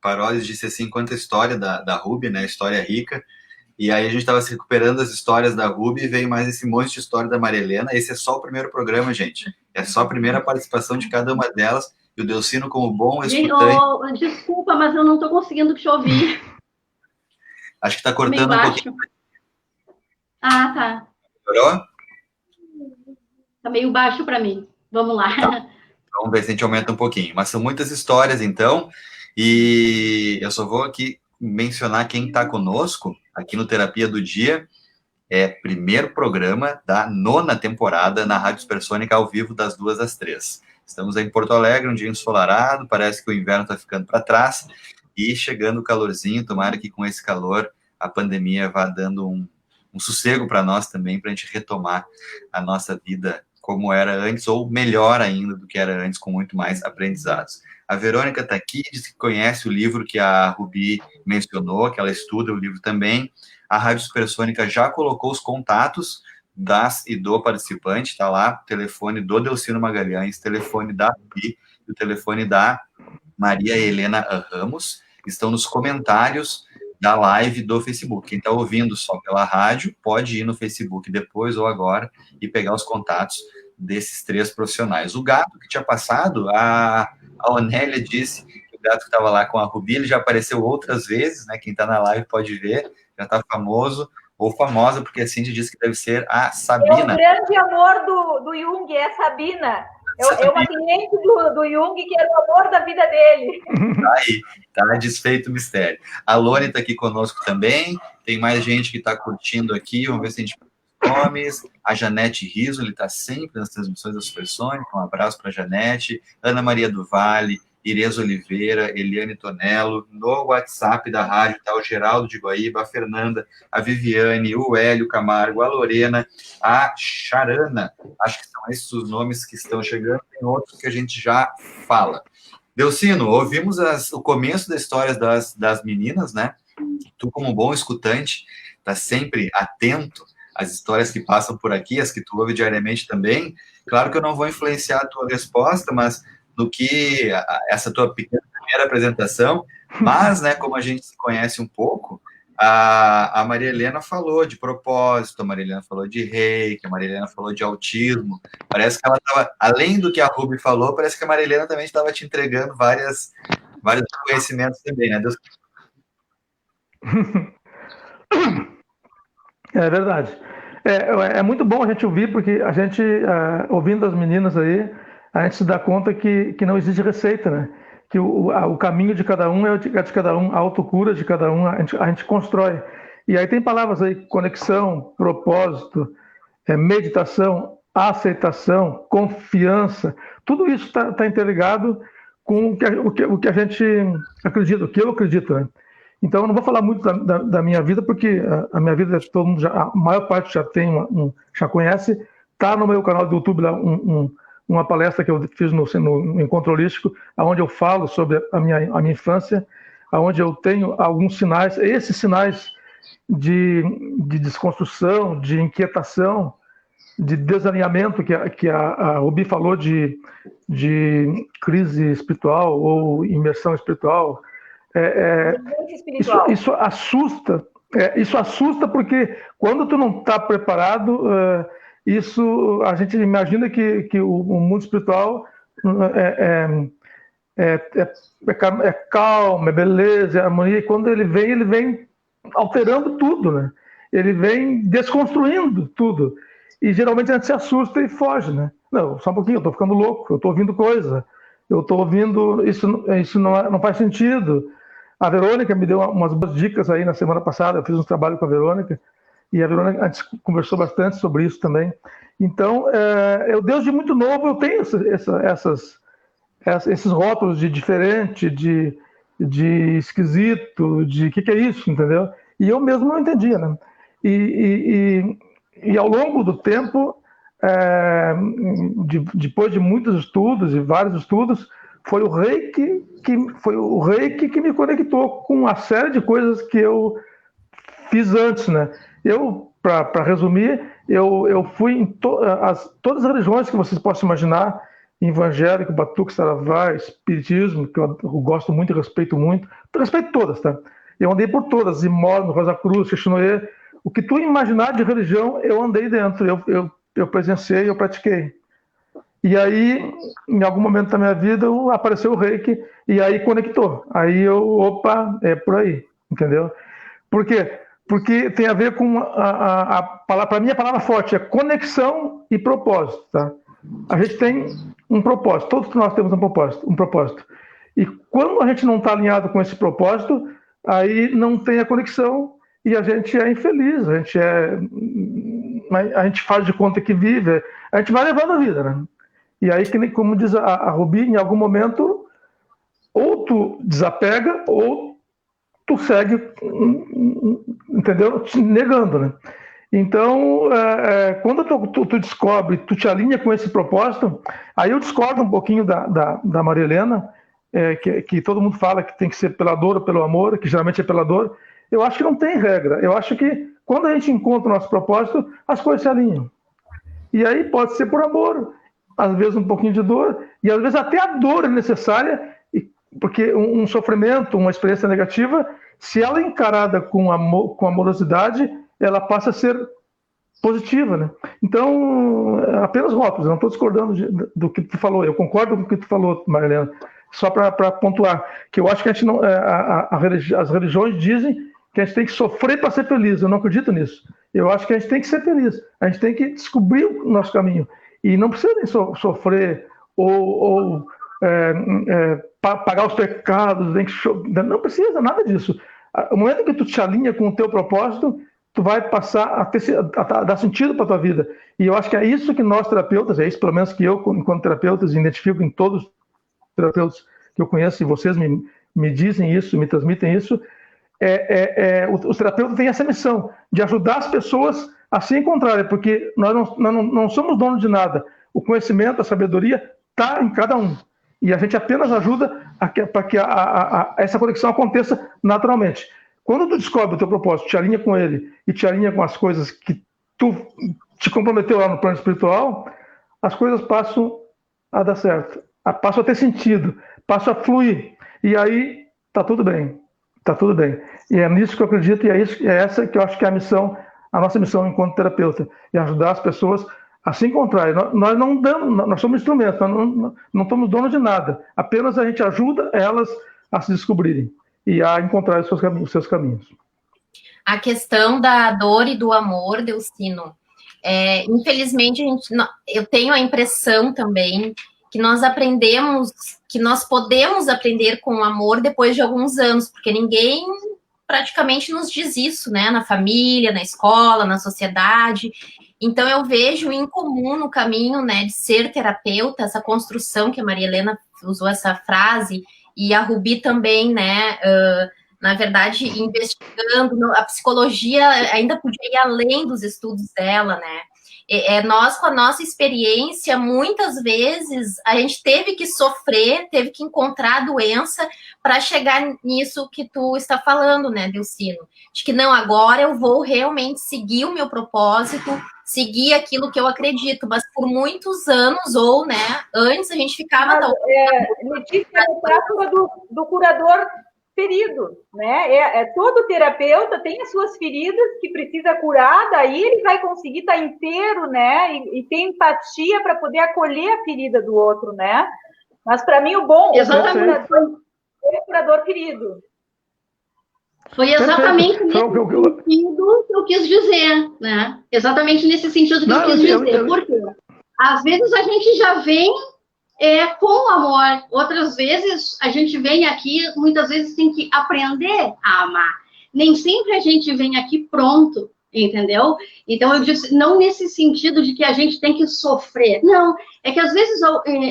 Paródias disse assim, quanta história da Ruby, né? História rica. E aí a gente estava se recuperando as histórias da Ruby e veio mais esse monte de história da Maria Helena. Esse é só o primeiro programa, gente. É só a primeira participação de cada uma delas. E o Delcino, como bom escutante... Desculpa, mas eu não estou conseguindo te ouvir. Acho que está cortando um pouquinho. Ah, tá. Melhorou? Está meio baixo para mim. Vamos lá. Tá. Vamos ver se a gente aumenta um pouquinho. Mas são muitas histórias, então. E eu só vou aqui mencionar quem está conosco aqui no Terapia do Dia. É primeiro programa da 9ª temporada na Rádio Supersônica ao vivo das 2 às 3. Estamos aí em Porto Alegre, um dia ensolarado, parece que o inverno está ficando para trás e chegando o calorzinho. Tomara que com esse calor a pandemia vá dando um sossego para nós também, para a gente retomar a nossa vida como era antes, ou melhor ainda do que era antes, com muito mais aprendizados. A Verônica está aqui, diz que conhece o livro que a Ruby mencionou, que ela estuda o livro também. A Rádio Supersônica já colocou os contatos das e do participante, está lá, o telefone do Delcino Magalhães, telefone da Ruby e o telefone da Maria Helena Ramos, estão nos comentários da live do Facebook. Quem está ouvindo só pela rádio, pode ir no Facebook depois ou agora e pegar os contatos desses 3 profissionais. O Gato que tinha passado, a Onélia disse que o Gato que estava lá com a Ruby, ele já apareceu outras vezes, né? Quem está na live pode ver, já está famoso, ou famosa, porque a Cindy disse que deve ser a Sabina. É o grande amor do Jung, é a Sabina. É uma cliente do Jung que era o amor da vida dele. Aí, tá desfeito o mistério. A Lone está aqui conosco também. Tem mais gente que está curtindo aqui. Vamos ver se a gente nomes. A Janete Riso, ele está sempre nas transmissões da Supersônica. Um abraço para a Janete. Ana Maria do Vale, Ireza Oliveira, Eliane Tonello. No WhatsApp da rádio está o Geraldo de Guaíba, a Fernanda, a Viviane, o Hélio Camargo, a Lorena, a Charana. Acho que são esses os nomes que estão chegando. Tem outros que a gente já fala. Delcino, ouvimos o começo das histórias das meninas, né? Tu, como bom escutante, está sempre atento às histórias que passam por aqui, as que tu ouve diariamente também. Claro que eu não vou influenciar a tua resposta, mas no que essa tua pequena primeira apresentação, mas, né, como a gente se conhece um pouco, a Maria Helena falou de propósito, a Maria Helena falou de reiki, a Maria Helena falou de autismo. Parece que ela estava, além do que a Ruby falou, parece que a Maria Helena também estava te entregando vários conhecimentos também, né? Deus... É verdade. É muito bom a gente ouvir, porque a gente, ouvindo as meninas aí, a gente se dá conta que não existe receita, né? Que o caminho de cada um é de cada um, a autocura de cada um, a gente constrói. E aí tem palavras aí, conexão, propósito, meditação, aceitação, confiança, tudo isso está interligado com o que a gente acredita, o que eu acredito, né? Então eu não vou falar muito da minha vida, porque a minha vida todo mundo a maior parte já conhece. Está no meu canal do YouTube lá uma palestra que eu fiz no Encontro Holístico, onde eu falo sobre a minha infância, onde eu tenho alguns sinais, esses sinais de desconstrução, de inquietação, de desalinhamento, que a Ruby falou de crise espiritual ou imersão espiritual. Isso assusta. Isso assusta porque quando tu não está preparado, isso a gente imagina que o mundo espiritual é calma, é beleza, é harmonia. E quando ele vem alterando tudo, né? Ele vem desconstruindo tudo. E geralmente a gente se assusta e foge, né? Não, só um pouquinho, eu estou ficando louco, eu estou ouvindo coisa, eu estou ouvindo, isso não faz sentido. A Verônica me deu umas boas dicas aí na semana passada, eu fiz um trabalho com a Verônica, e a Verônica, a gente conversou bastante sobre isso também. Então, eu desde muito novo, eu tenho esses rótulos de diferente, de esquisito, de que é isso, entendeu? E eu mesmo não entendia, né? E ao longo do tempo, depois de muitos estudos e vários estudos, foi o reiki que me conectou com uma série de coisas que eu fiz antes, né? Para resumir, eu fui em todas as religiões que vocês possam imaginar, evangélico, batuque, saravá, espiritismo, que eu gosto muito e respeito muito. Eu respeito todas, tá? Eu andei por todas, Imorno, Rosa Cruz, Xixinoê. O que tu imaginar de religião, eu andei dentro, eu presenciei, eu pratiquei. E aí, em algum momento da minha vida, apareceu o Reiki, e aí conectou. Aí opa, é por aí, entendeu? Por quê? Porque tem a ver com para mim a palavra forte é conexão e propósito, tá? A gente tem um propósito, todos nós temos um propósito. E quando a gente não está alinhado com esse propósito, aí não tem a conexão e a gente é infeliz, a gente faz de conta que vive, a gente vai levando a vida, né? E aí, como diz a Rubi, em algum momento, ou tu desapega, ou tu segue, entendeu? Te negando, né? Então, quando tu descobre, tu te alinha com esse propósito, aí eu discordo um pouquinho da Maria Helena, que todo mundo fala que tem que ser pela dor ou pelo amor, que geralmente é pela dor. Eu acho que não tem regra. Eu acho que quando a gente encontra o nosso propósito, as coisas se alinham. E aí pode ser por amor, às vezes um pouquinho de dor, e às vezes até a dor é necessária, porque um sofrimento, uma experiência negativa, se ela é encarada com amorosidade, ela passa a ser positiva, né? Então, apenas rótulos, não estou discordando do que tu falou, eu concordo com o que tu falou, Marilena, só para pontuar, que eu acho que a gente não, as religiões dizem que a gente tem que sofrer para ser feliz, eu não acredito nisso. Eu acho que a gente tem que ser feliz, a gente tem que descobrir o nosso caminho, e não precisa nem sofrer ou pagar os pecados, não precisa nada disso. No momento que tu te alinha com o teu propósito, tu vai passar a dar sentido para a tua vida. E eu acho que é isso que nós terapeutas, é isso pelo menos que eu, enquanto terapeutas, identifico em todos os terapeutas que eu conheço, e vocês me dizem isso, me transmitem isso, os terapeutas têm essa missão de ajudar as pessoas a se encontrarem, porque nós não somos donos de nada. O conhecimento, a sabedoria está em cada um. E a gente apenas ajuda para que essa conexão aconteça naturalmente. Quando tu descobre o teu propósito, te alinha com ele e te alinha com as coisas que tu te comprometeu lá no plano espiritual, as coisas passam a dar certo, passam a ter sentido, passam a fluir. E aí tá tudo bem. E é nisso que eu acredito, e é essa que eu acho que é a nossa missão enquanto terapeuta, é ajudar as pessoas a se encontrarem. Nós não damos, nós somos instrumentos, nós não somos donos de nada, apenas a gente ajuda elas a se descobrirem e a encontrar os seus caminhos. A questão da dor e do amor, Delcino, infelizmente eu tenho a impressão também que nós podemos aprender com o amor depois de alguns anos, porque ninguém praticamente nos diz isso, né? Na família, na escola, na sociedade. Então eu vejo em comum no caminho, né, de ser terapeuta, essa construção que a Maria Helena usou essa frase, e a Rubi também, né, na verdade, investigando, a psicologia ainda podia ir além dos estudos dela, né? Nós, com a nossa experiência, muitas vezes a gente teve que sofrer, teve que encontrar a doença para chegar nisso que tu está falando, né, Delcino? De que não, agora eu vou realmente seguir o meu propósito, seguir aquilo que eu acredito, mas por muitos anos, ou, né, antes a gente ficava... Letícia, é a metáfora do curador ferido, né? Todo terapeuta tem as suas feridas que precisa curar, daí ele vai conseguir estar inteiro, né? E ter empatia para poder acolher a ferida do outro, né? Mas para mim o bom curador é o curador ferido. Foi exatamente nesse sentido que eu quis dizer, né? Exatamente nesse sentido que eu quis dizer. Por quê? Às vezes a gente já vem com amor. Outras vezes a gente vem aqui, muitas vezes tem que aprender a amar. Nem sempre a gente vem aqui pronto, entendeu? Então eu disse, não nesse sentido de que a gente tem que sofrer. Não, é que às vezes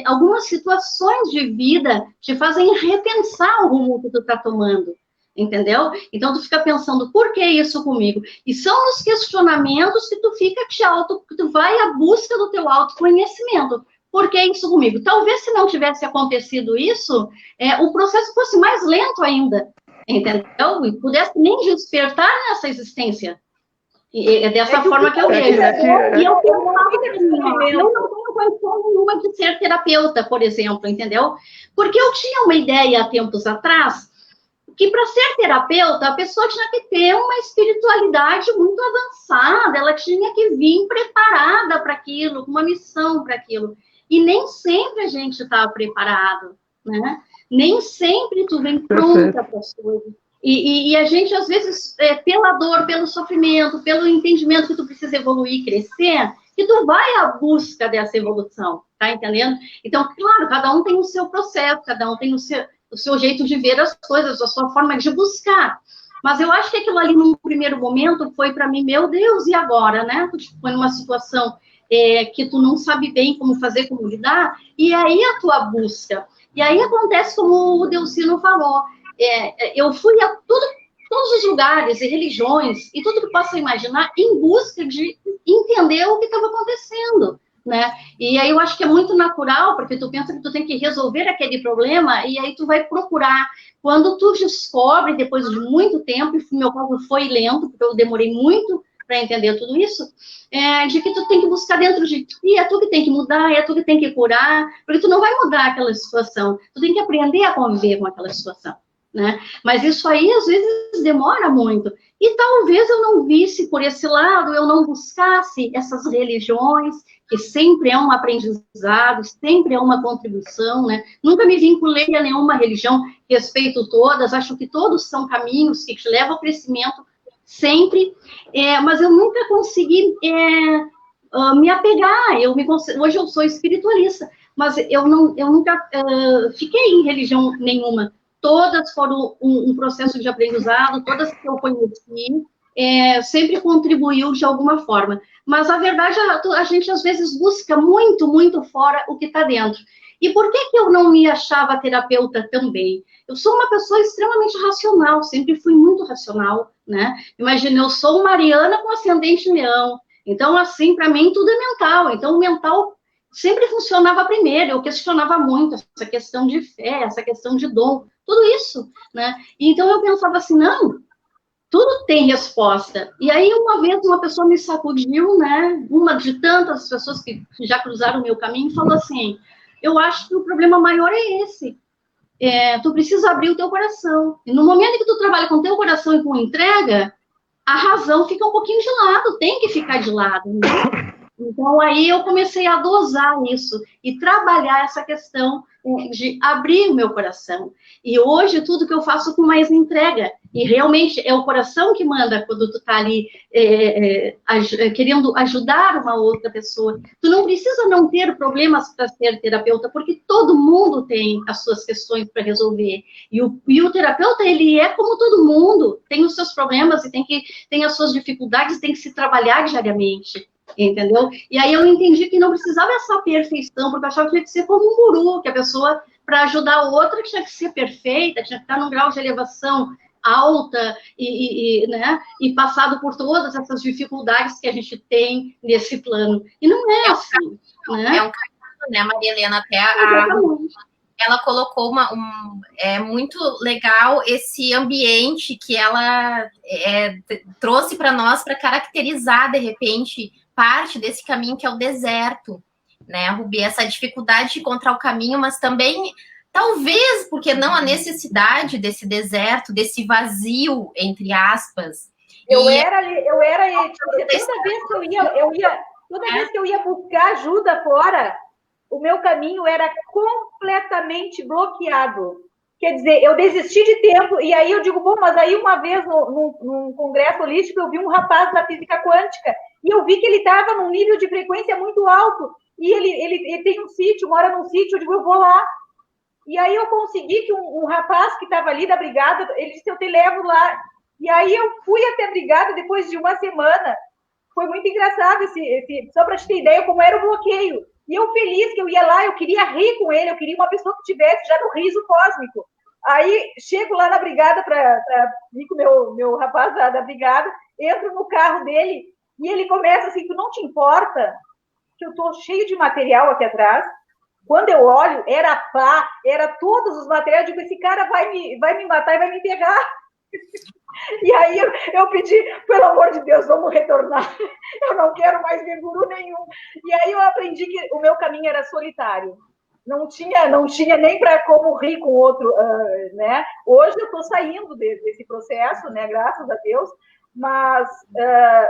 algumas situações de vida te fazem repensar o rumo que tu está tomando. Entendeu? Então tu fica pensando, por que isso comigo? E são os questionamentos que tu fica que tu vai à busca do teu autoconhecimento. Por que isso comigo? Talvez se não tivesse acontecido isso, o processo fosse mais lento ainda, entendeu? E pudesse nem despertar nessa existência. E é dessa forma que eu vejo. E eu não tenho condição nenhuma de ser terapeuta, por exemplo, entendeu? Porque eu tinha uma ideia há tempos atrás que para ser terapeuta, a pessoa tinha que ter uma espiritualidade muito avançada, ela tinha que vir preparada para aquilo, com uma missão para aquilo. E nem sempre a gente está preparado, né? Nem sempre tu vem pronta para as coisas. E a gente, às vezes, pela dor, pelo sofrimento, pelo entendimento que tu precisa evoluir, crescer, que tu vai à busca dessa evolução, tá entendendo? Então, claro, cada um tem o seu processo, cada um tem o seu jeito de ver as coisas, a sua forma de buscar. Mas eu acho que aquilo ali, num primeiro momento, foi para mim, meu Deus, e agora, né? Tu foi numa situação que tu não sabe bem como fazer, como lidar, e aí a tua busca. E aí acontece como o Delcino falou, eu fui a todos os lugares e religiões, e tudo que possa imaginar, em busca de entender o que estava acontecendo, né? E aí eu acho que é muito natural, porque tu pensa que tu tem que resolver aquele problema, e aí tu vai procurar. Quando tu descobre, depois de muito tempo, e meu caso foi lento, porque eu demorei muito para entender tudo isso, de que tu tem que buscar dentro de ti, é tu que tem que mudar, é tu que tem que curar, porque tu não vai mudar aquela situação, tu tem que aprender a conviver com aquela situação, né? Mas isso aí, às vezes, demora muito. E talvez eu não visse por esse lado, eu não buscasse essas religiões, que sempre é um aprendizado, sempre é uma contribuição, né? Nunca me vinculei a nenhuma religião, respeito todas, acho que todos são caminhos que te levam ao crescimento, sempre, mas eu nunca consegui me apegar. Hoje eu sou espiritualista, mas eu nunca fiquei em religião nenhuma. Todas foram um processo de aprendizado, todas que eu conheci, sempre contribuiu de alguma forma. Mas a verdade, a gente às vezes busca muito, muito fora o que está dentro. E por que eu não me achava terapeuta também? Eu sou uma pessoa extremamente racional, sempre fui muito racional, né? Imagina, eu sou Mariana com ascendente em Leão. Então, assim, para mim, tudo é mental. Então, o mental sempre funcionava primeiro. Eu questionava muito essa questão de fé, essa questão de dom, tudo isso, né? E então, eu pensava assim, não, tudo tem resposta. E aí, uma vez, uma pessoa me sacudiu, né? Uma de tantas pessoas que já cruzaram o meu caminho, e falou assim, eu acho que o problema maior é esse. Tu precisa abrir o teu coração. E no momento que tu trabalha com o teu coração e com entrega, a razão fica um pouquinho de lado, tem que ficar de lado, né? Então, aí eu comecei a dosar isso e trabalhar essa questão de abrir o meu coração. E hoje, tudo que eu faço com mais entrega. E realmente é o coração que manda quando tu tá ali querendo ajudar uma outra pessoa. Tu não precisa não ter problemas para ser terapeuta, porque todo mundo tem as suas questões para resolver. E o terapeuta, ele é como todo mundo, tem os seus problemas e tem as suas dificuldades, tem que se trabalhar diariamente. Entendeu? E aí eu entendi que não precisava essa perfeição, porque eu achava que tinha que ser como um guru, que a pessoa, para ajudar a outra, tinha que ser perfeita, tinha que estar num grau de elevação alta né, e passado por todas essas dificuldades que a gente tem nesse plano. E não é assim. Né? É um caminho, né, Maria Helena? Até ela colocou é muito legal esse ambiente que ela trouxe para nós para caracterizar, de repente, parte desse caminho que é o deserto, né, Rubi? Essa dificuldade de encontrar o caminho, mas também, talvez, porque não a necessidade desse deserto, desse vazio, entre aspas. Toda vez que eu ia buscar ajuda fora, o meu caminho era completamente bloqueado. Quer dizer, eu desisti de tempo, e aí eu digo, bom, mas aí uma vez num congresso holístico eu vi um rapaz da física quântica, e eu vi que ele estava num nível de frequência muito alto, e ele tem um sítio, mora num sítio, eu digo, eu vou lá. E aí eu consegui que um rapaz que estava ali da brigada, ele disse, eu te levo lá. E aí eu fui até a brigada depois de uma semana. Foi muito engraçado, só para te ter ideia como era o bloqueio. E eu feliz que eu ia lá, eu queria rir com ele, eu queria uma pessoa que tivesse já no riso cósmico. Aí chego lá na brigada para ir com o meu rapaz da brigada, entro no carro dele e ele começa assim, tu não te importa que eu estou cheio de material aqui atrás? Quando eu olho, era pá, era todos os materiais, eu digo, esse cara vai me matar e vai me pegar. E aí eu pedi, pelo amor de Deus, vamos retornar. Eu não quero mais ver guru nenhum. E aí eu aprendi que o meu caminho era solitário. Não tinha nem para como rir com outro, né? Hoje eu estou saindo desse processo, né? Graças a Deus. Mas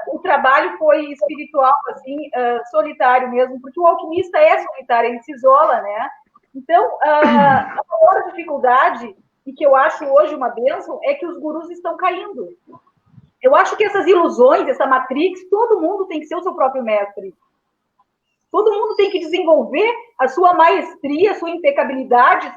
o trabalho foi espiritual, assim, solitário mesmo, porque o alquimista é solitário, ele se isola, né? Então, a maior dificuldade, e que eu acho hoje uma bênção, é que os gurus estão caindo. Eu acho que essas ilusões, essa matrix, todo mundo tem que ser o seu próprio mestre. Todo mundo tem que desenvolver a sua maestria, a sua impecabilidade,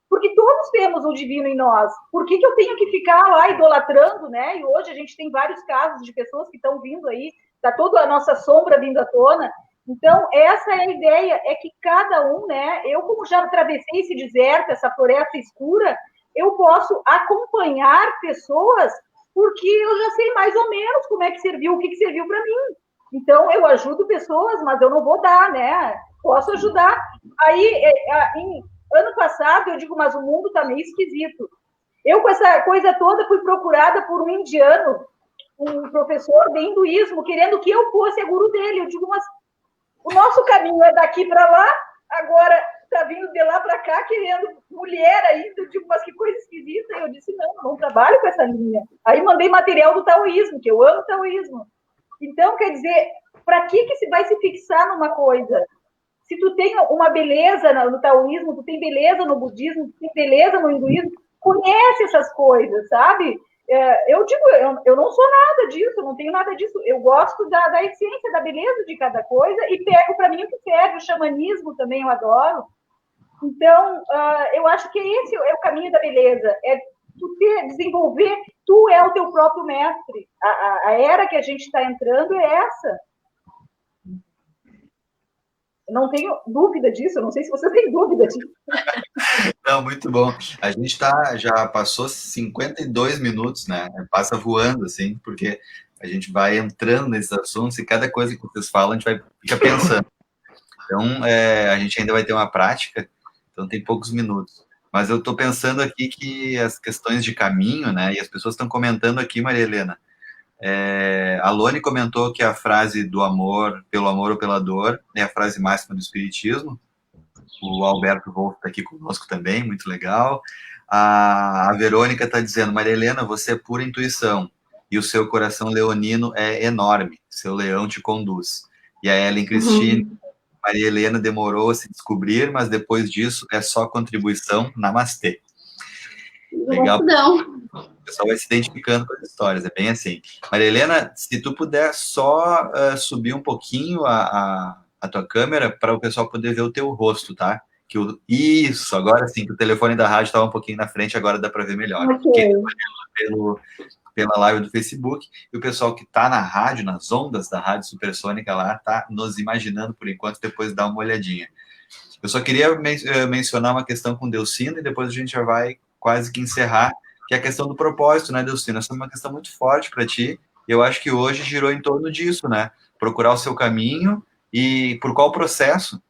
porque todos temos o divino em nós. Por que eu tenho que ficar lá idolatrando, né? E hoje a gente tem vários casos de pessoas que estão vindo aí, está toda a nossa sombra vindo à tona. Então, essa é a ideia, é que cada um, né? Eu, como já atravessei esse deserto, essa floresta escura, eu posso acompanhar pessoas porque eu já sei mais ou menos como é que serviu, o que serviu para mim. Então, eu ajudo pessoas, mas eu não vou dar, né? Posso ajudar. Aí, ano passado, eu digo, mas o mundo está meio esquisito. Eu, com essa coisa toda, fui procurada por um indiano, um professor de hinduísmo, querendo que eu fosse a guru dele. Eu digo, mas o nosso caminho é daqui para lá, agora está vindo de lá para cá, querendo mulher ainda. Eu digo, mas que coisa esquisita. E eu disse, não trabalho com essa linha. Aí mandei material do taoísmo, que eu amo taoísmo. Então, quer dizer, para que se vai se fixar numa coisa? Se tu tem uma beleza no taoísmo, tu tem beleza no budismo, tu tem beleza no hinduísmo, conhece essas coisas, sabe? Eu digo, eu não sou nada disso, eu não tenho nada disso. Eu gosto da essência, da beleza de cada coisa e pego para mim o que serve. O xamanismo também eu adoro. Então, eu acho que esse é o caminho da beleza, é tu desenvolver, tu é o teu próprio mestre. A era que a gente está entrando é essa. Não tenho dúvida disso, eu não sei se você tem dúvida disso. Não, muito bom. A gente já passou 52 minutos, né? Passa voando, assim, porque a gente vai entrando nesses assuntos e cada coisa que vocês falam, a gente fica pensando. Então, a gente ainda vai ter uma prática, então tem poucos minutos. Mas eu estou pensando aqui que as questões de caminho, né? E as pessoas estão comentando aqui, Maria Helena. A Lone comentou que a frase do amor, pelo amor ou pela dor, é a frase máxima do Espiritismo. O Alberto Wolff está aqui conosco também, muito legal. A Verônica está dizendo, Maria Helena, você é pura intuição e o seu coração leonino é enorme, seu leão te conduz. E a Ellen Cristine, Maria Helena demorou a se descobrir, mas depois disso é só contribuição, namastê. Legal. O pessoal vai se identificando com as histórias, é bem assim. Maria Helena, se tu puder só subir um pouquinho a tua câmera para o pessoal poder ver o teu rosto, tá? Isso, agora sim, que o telefone da rádio estava um pouquinho na frente, agora dá para ver melhor. Okay. Pela live do Facebook, e o pessoal que está na rádio, nas ondas da Rádio Supersônica lá, está nos imaginando por enquanto, depois dá uma olhadinha. Eu só queria mencionar uma questão com Delcina, e depois a gente já vai quase que encerrar, que é a questão do propósito, né, Delcina? Essa é uma questão muito forte para ti, e eu acho que hoje girou em torno disso, né? Procurar o seu caminho, e por qual processo?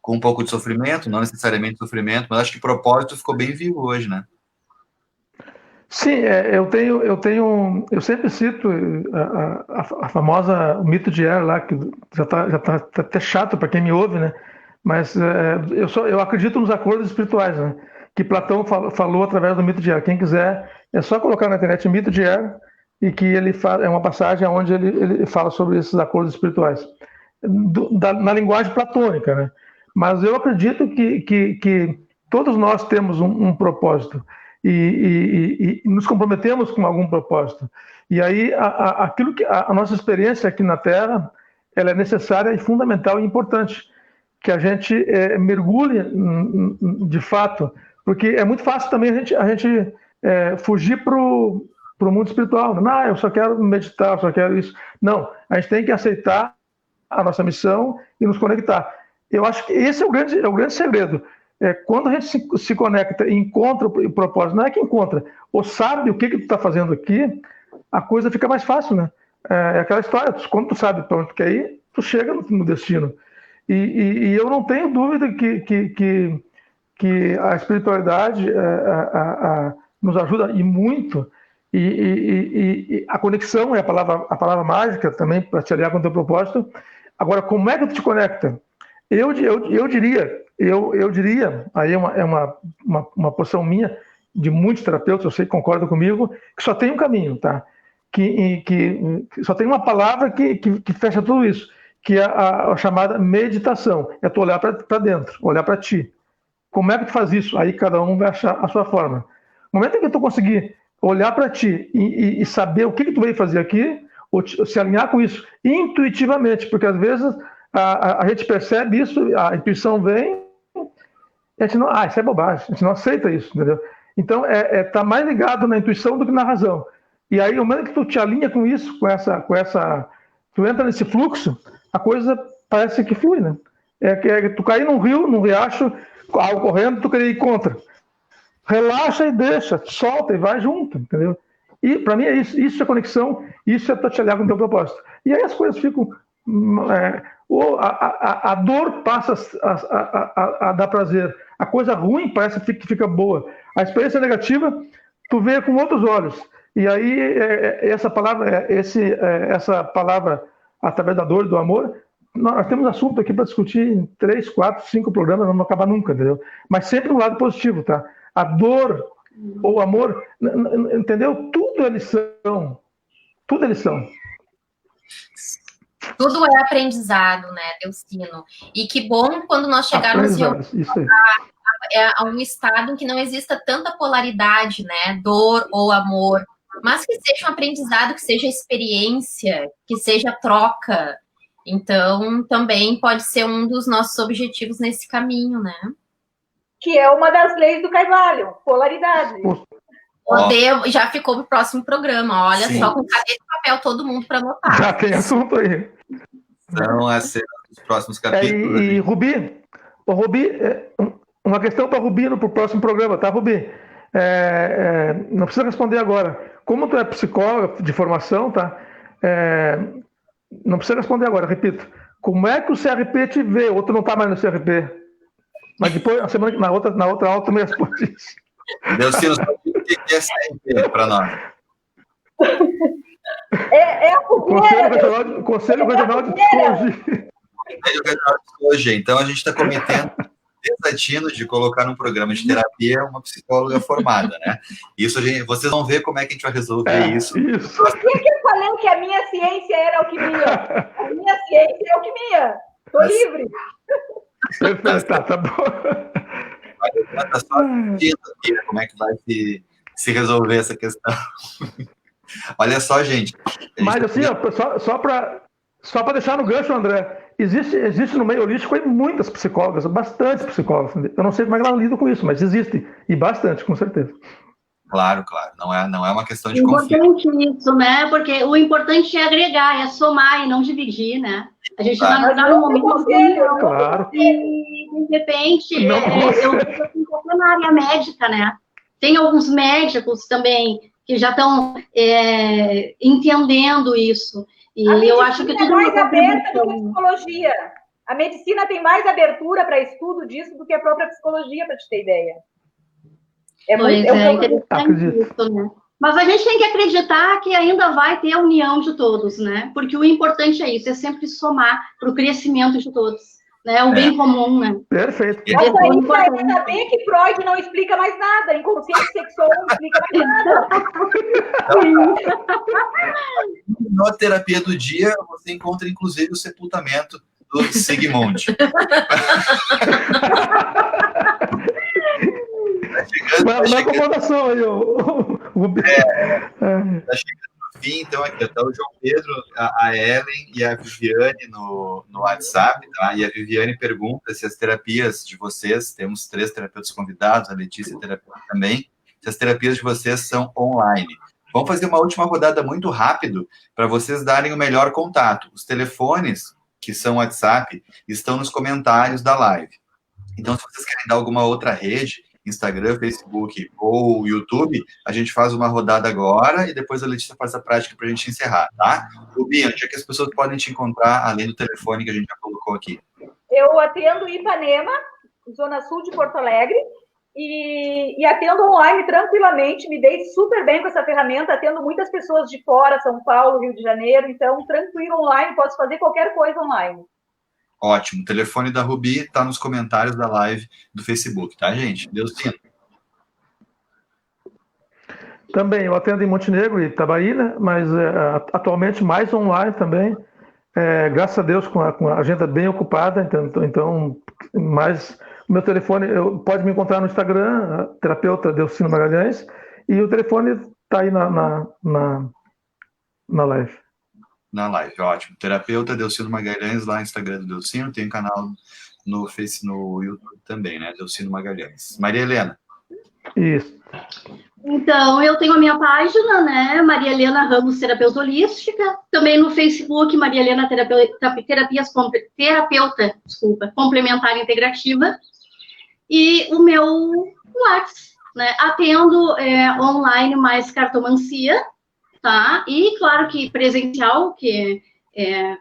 Com um pouco de sofrimento, não necessariamente sofrimento, mas acho que o propósito ficou bem vivo hoje, né? Sim, eu sempre cito a famosa, o mito de Er lá, que já tá até chato para quem me ouve, né? Mas eu acredito nos acordos espirituais, né? Que Platão falou através do mito de Er. Quem quiser, é só colocar na internet mito de Er, e que é uma passagem onde ele fala sobre esses acordos espirituais, na linguagem platônica, né? Mas eu acredito que todos nós temos um propósito e nos comprometemos com algum propósito. E aí aquilo que a nossa experiência aqui na Terra, ela é necessária e fundamental e importante que a gente mergulhe de fato, porque é muito fácil também a gente fugir para o mundo espiritual. Não, eu só quero meditar, eu só quero isso. Não, a gente tem que aceitar a nossa missão e nos conectar. Eu acho que esse é o grande segredo. Quando a gente se conecta e encontra o propósito, não é que encontra, ou sabe o que tu está fazendo aqui, a coisa fica mais fácil, né? É aquela história, quando tu sabe para onde tu quer ir, tu chega no destino. E eu não tenho dúvida que a espiritualidade nos ajuda e muito, E a conexão é a palavra mágica também para te aliar com o teu propósito. Agora, como é que tu te conecta? Eu diria, aí é uma posição minha, de muitos terapeutas, eu sei que concordam comigo, que só tem um caminho, tá? Que só tem uma palavra que fecha tudo isso, que é a chamada meditação. É tu olhar para dentro, olhar para ti. Como é que tu faz isso? Aí cada um vai achar a sua forma. No momento em que tu conseguir olhar para ti e saber o que tu veio fazer aqui, ou se alinhar com isso intuitivamente, porque às vezes a gente percebe isso, a intuição vem, e a gente não, isso é bobagem, a gente não aceita isso, entendeu? Então, tá mais ligado na intuição do que na razão. E aí, no momento que tu te alinha com isso, tu entra nesse fluxo, a coisa parece que flui, né? Tu cair num rio, num riacho, algo correndo, tu querer ir contra. Relaxa e deixa, solta e vai junto, entendeu? E para mim é isso. Isso é conexão, isso é tu te alinhar com o teu propósito. E aí as coisas ficam... a dor passa a dar prazer. A coisa ruim parece que fica boa. A experiência negativa, tu vê com outros olhos. E aí, essa palavra, através da dor e do amor, nós temos assunto aqui para discutir em 3, 4, 5 programas, não vai acabar nunca, entendeu? Mas sempre um lado positivo, tá? A dor ou o amor, entendeu? Tudo é lição. Tudo é lição. Tudo é aprendizado, né, Delcino? E que bom quando nós chegarmos a um estado em que não exista tanta polaridade, né, dor ou amor, mas que seja um aprendizado, que seja experiência, que seja troca. Então, também pode ser um dos nossos objetivos nesse caminho, né? Que é uma das leis do Carvalho, polaridade. Já ficou pro próximo programa. Olha só, com caneta e papel todo mundo para anotar. Já tem assunto aí. Então, essa é os próximos capítulos. E Rubi, uma questão para Rubi para o próximo programa, tá, Rubi? Não precisa responder agora. Como tu é psicóloga de formação, tá? Não precisa responder agora, repito. Como é que o CRP te vê? Ou tu não tá mais no CRP? Mas depois, na outra aula, tu me responde isso. Delcino, sabe o que é CRP para nós? É a fogueira. Conselho Regional de Psicologia. Conselho Regional de Psicologia. Então, a gente está cometendo desatino de colocar num programa de terapia uma psicóloga formada, né? Isso vocês vão ver como é que a gente vai resolver isso. Por que eu falei que a minha ciência era alquimia? A minha ciência é alquimia. Estou livre. Perfeito, tá bom. Tá só assistindo como é que vai se resolver essa questão. Olha só, gente. Mas assim, só para deixar no gancho, André, existe no meio holístico muitas psicólogas, bastante psicólogas. Eu não sei como é que elas lidam com isso, mas existem, e bastante, com certeza. Claro. Não é uma questão de conflito. Importante isso, né? Porque o importante é agregar, é somar e não dividir, né? A gente está no momento claro. E, de repente, eu estou na área médica, né? Tem alguns médicos também que já estão entendendo isso. E eu acho que tudo é mais aberta do que a psicologia. A medicina tem mais abertura para estudo disso do que a própria psicologia, para te ter ideia. Interessante isso, né? Mas a gente tem que acreditar que ainda vai ter a união de todos, né? Porque o importante é isso, é sempre somar para o crescimento de todos, né? O bem comum, né? Perfeito. Mas aí vai saber que Freud não explica mais nada, inconsciente sexual não explica mais nada. Na terapia do dia, você encontra, inclusive, o sepultamento do Sigmund. Uma acomodação aí, Tá chegando no fim, então aqui tá o João Pedro, a Ellen e a Viviane no WhatsApp, tá? E a Viviane pergunta se as terapias de vocês, temos 3 terapeutas convidados, a Letícia terapeuta também, se as terapias de vocês são online. Vamos fazer uma última rodada muito rápido para vocês darem o melhor contato. Os telefones, que são WhatsApp, estão nos comentários da live. Então, se vocês querem dar alguma outra rede, Instagram, Facebook ou YouTube, a gente faz uma rodada agora e depois a Letícia faz a prática para a gente encerrar, tá? Rubi, onde é que as pessoas podem te encontrar, além do telefone que a gente já colocou aqui? Eu atendo Ipanema, Zona Sul de Porto Alegre, e atendo online tranquilamente, me dei super bem com essa ferramenta, atendo muitas pessoas de fora, São Paulo, Rio de Janeiro, então tranquilo online, posso fazer qualquer coisa online. Ótimo. O telefone da Rubi está nos comentários da live do Facebook, tá, gente? Delcino. Também, eu atendo em Montenegro e Itabaí, né? Mas atualmente mais online também. Graças a Deus, com a agenda bem ocupada, então mais o meu telefone, pode me encontrar no Instagram, terapeuta Delcino Magalhães, e o telefone está aí na live. Na live, ótimo. Terapeuta Delcino Magalhães, lá no Instagram do Delcino, tem um canal no YouTube também, né? Delcino Magalhães. Maria Helena. Isso. Então, eu tenho a minha página, né, Maria Helena Ramos Terapeuta Holística, também no Facebook, Maria Helena Terapeuta Complementar Integrativa, e o meu WhatsApp, né, atendo online mais cartomancia, tá, e claro que presencial, que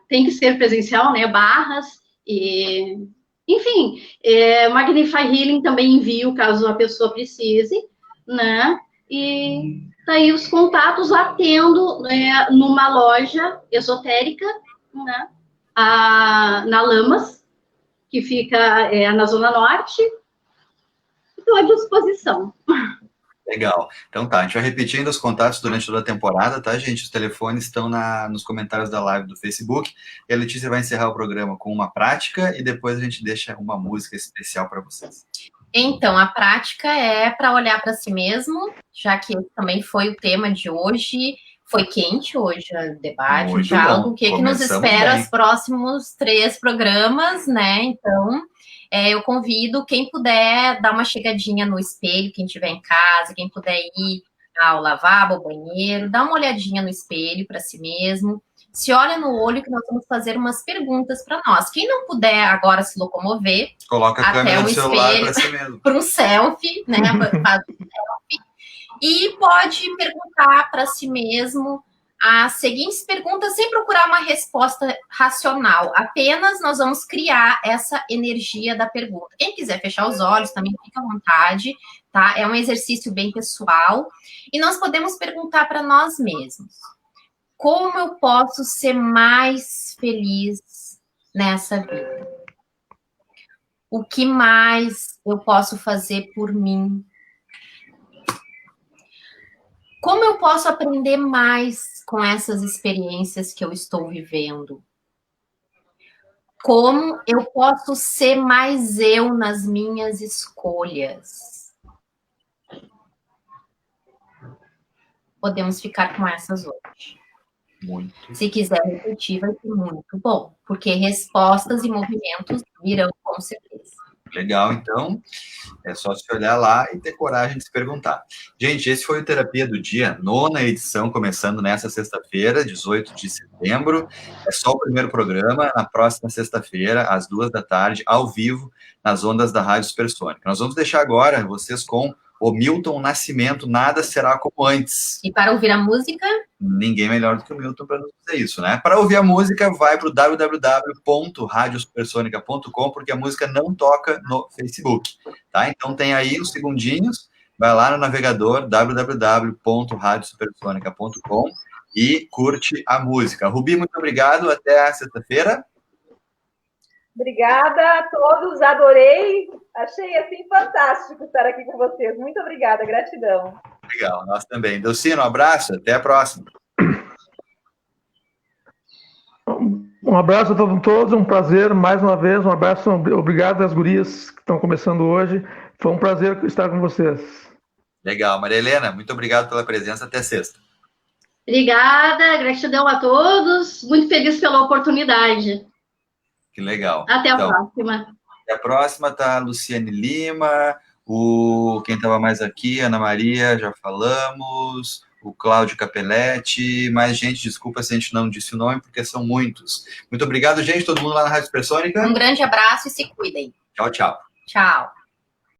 tem que ser presencial, né, barras, e, enfim, Magnify Healing também envio, caso a pessoa precise, né, e daí os contatos atendo numa loja esotérica, né, na Lamas, que fica na Zona Norte. Estou à disposição. Legal. Então tá, a gente vai repetindo os contatos durante toda a temporada, tá, gente? Os telefones estão nos comentários da live do Facebook. E a Letícia vai encerrar o programa com uma prática e depois a gente deixa uma música especial para vocês. Então, a prática é para olhar para si mesmo, já que também foi o tema de hoje. Foi quente hoje o debate, Muito o diálogo. bom. O que nos espera os próximos 3 programas, né? Então, eu convido quem puder dar uma chegadinha no espelho, quem estiver em casa, quem puder ir ao lavabo, ao banheiro, dá uma olhadinha no espelho para si mesmo. Se olha no olho que nós vamos fazer umas perguntas para nós. Quem não puder agora se locomover, coloca a câmera do celular para si mesmo. Para um selfie, né? Faz um selfie. E pode perguntar para si mesmo as seguintes perguntas sem procurar uma resposta racional. Apenas nós vamos criar essa energia da pergunta. Quem quiser fechar os olhos também fica à vontade, tá? É um exercício bem pessoal. E nós podemos perguntar para nós mesmos: como eu posso ser mais feliz nessa vida? O que mais eu posso fazer por mim? Como eu posso aprender mais com essas experiências que eu estou vivendo? Como eu posso ser mais eu nas minhas escolhas? Podemos ficar com essas hoje. Muito. Se quiser repetir, vai ser muito bom, porque respostas e movimentos virão com certeza. Legal, então, é só se olhar lá e ter coragem de se perguntar. Gente, esse foi o Terapia do Dia, 9ª edição, começando nessa sexta-feira, 18 de setembro. É só o primeiro programa, na próxima sexta-feira, às 14h, ao vivo, nas ondas da Rádio Supersônica. Nós vamos deixar agora vocês com o Milton Nascimento, Nada Será Como Antes. E para ouvir a música? Ninguém melhor do que o Milton para nos dizer isso, né? Para ouvir a música, vai para o www.radiosupersonica.com, porque a música não toca no Facebook, tá? Então tem aí os segundinhos, vai lá no navegador www.radiosupersonica.com e curte a música. Rubi, muito obrigado, até sexta-feira. Obrigada a todos, adorei, achei assim fantástico estar aqui com vocês. Muito obrigada, gratidão. Legal, nós também. Delcino, um abraço, até a próxima. Um abraço a todos, um prazer, mais uma vez, um abraço, obrigado às gurias que estão começando hoje, foi um prazer estar com vocês. Legal, Maria Helena, muito obrigado pela presença, até sexta. Obrigada, gratidão a todos, muito feliz pela oportunidade. Que legal. Até a próxima. Até a próxima, tá a Luciane Lima, quem estava mais aqui, Ana Maria, já falamos, o Cláudio Capelletti, mais gente, desculpa se a gente não disse o nome, porque são muitos. Muito obrigado, gente, todo mundo lá na Rádio Supersônica. Um grande abraço e se cuidem. Tchau, tchau. Tchau.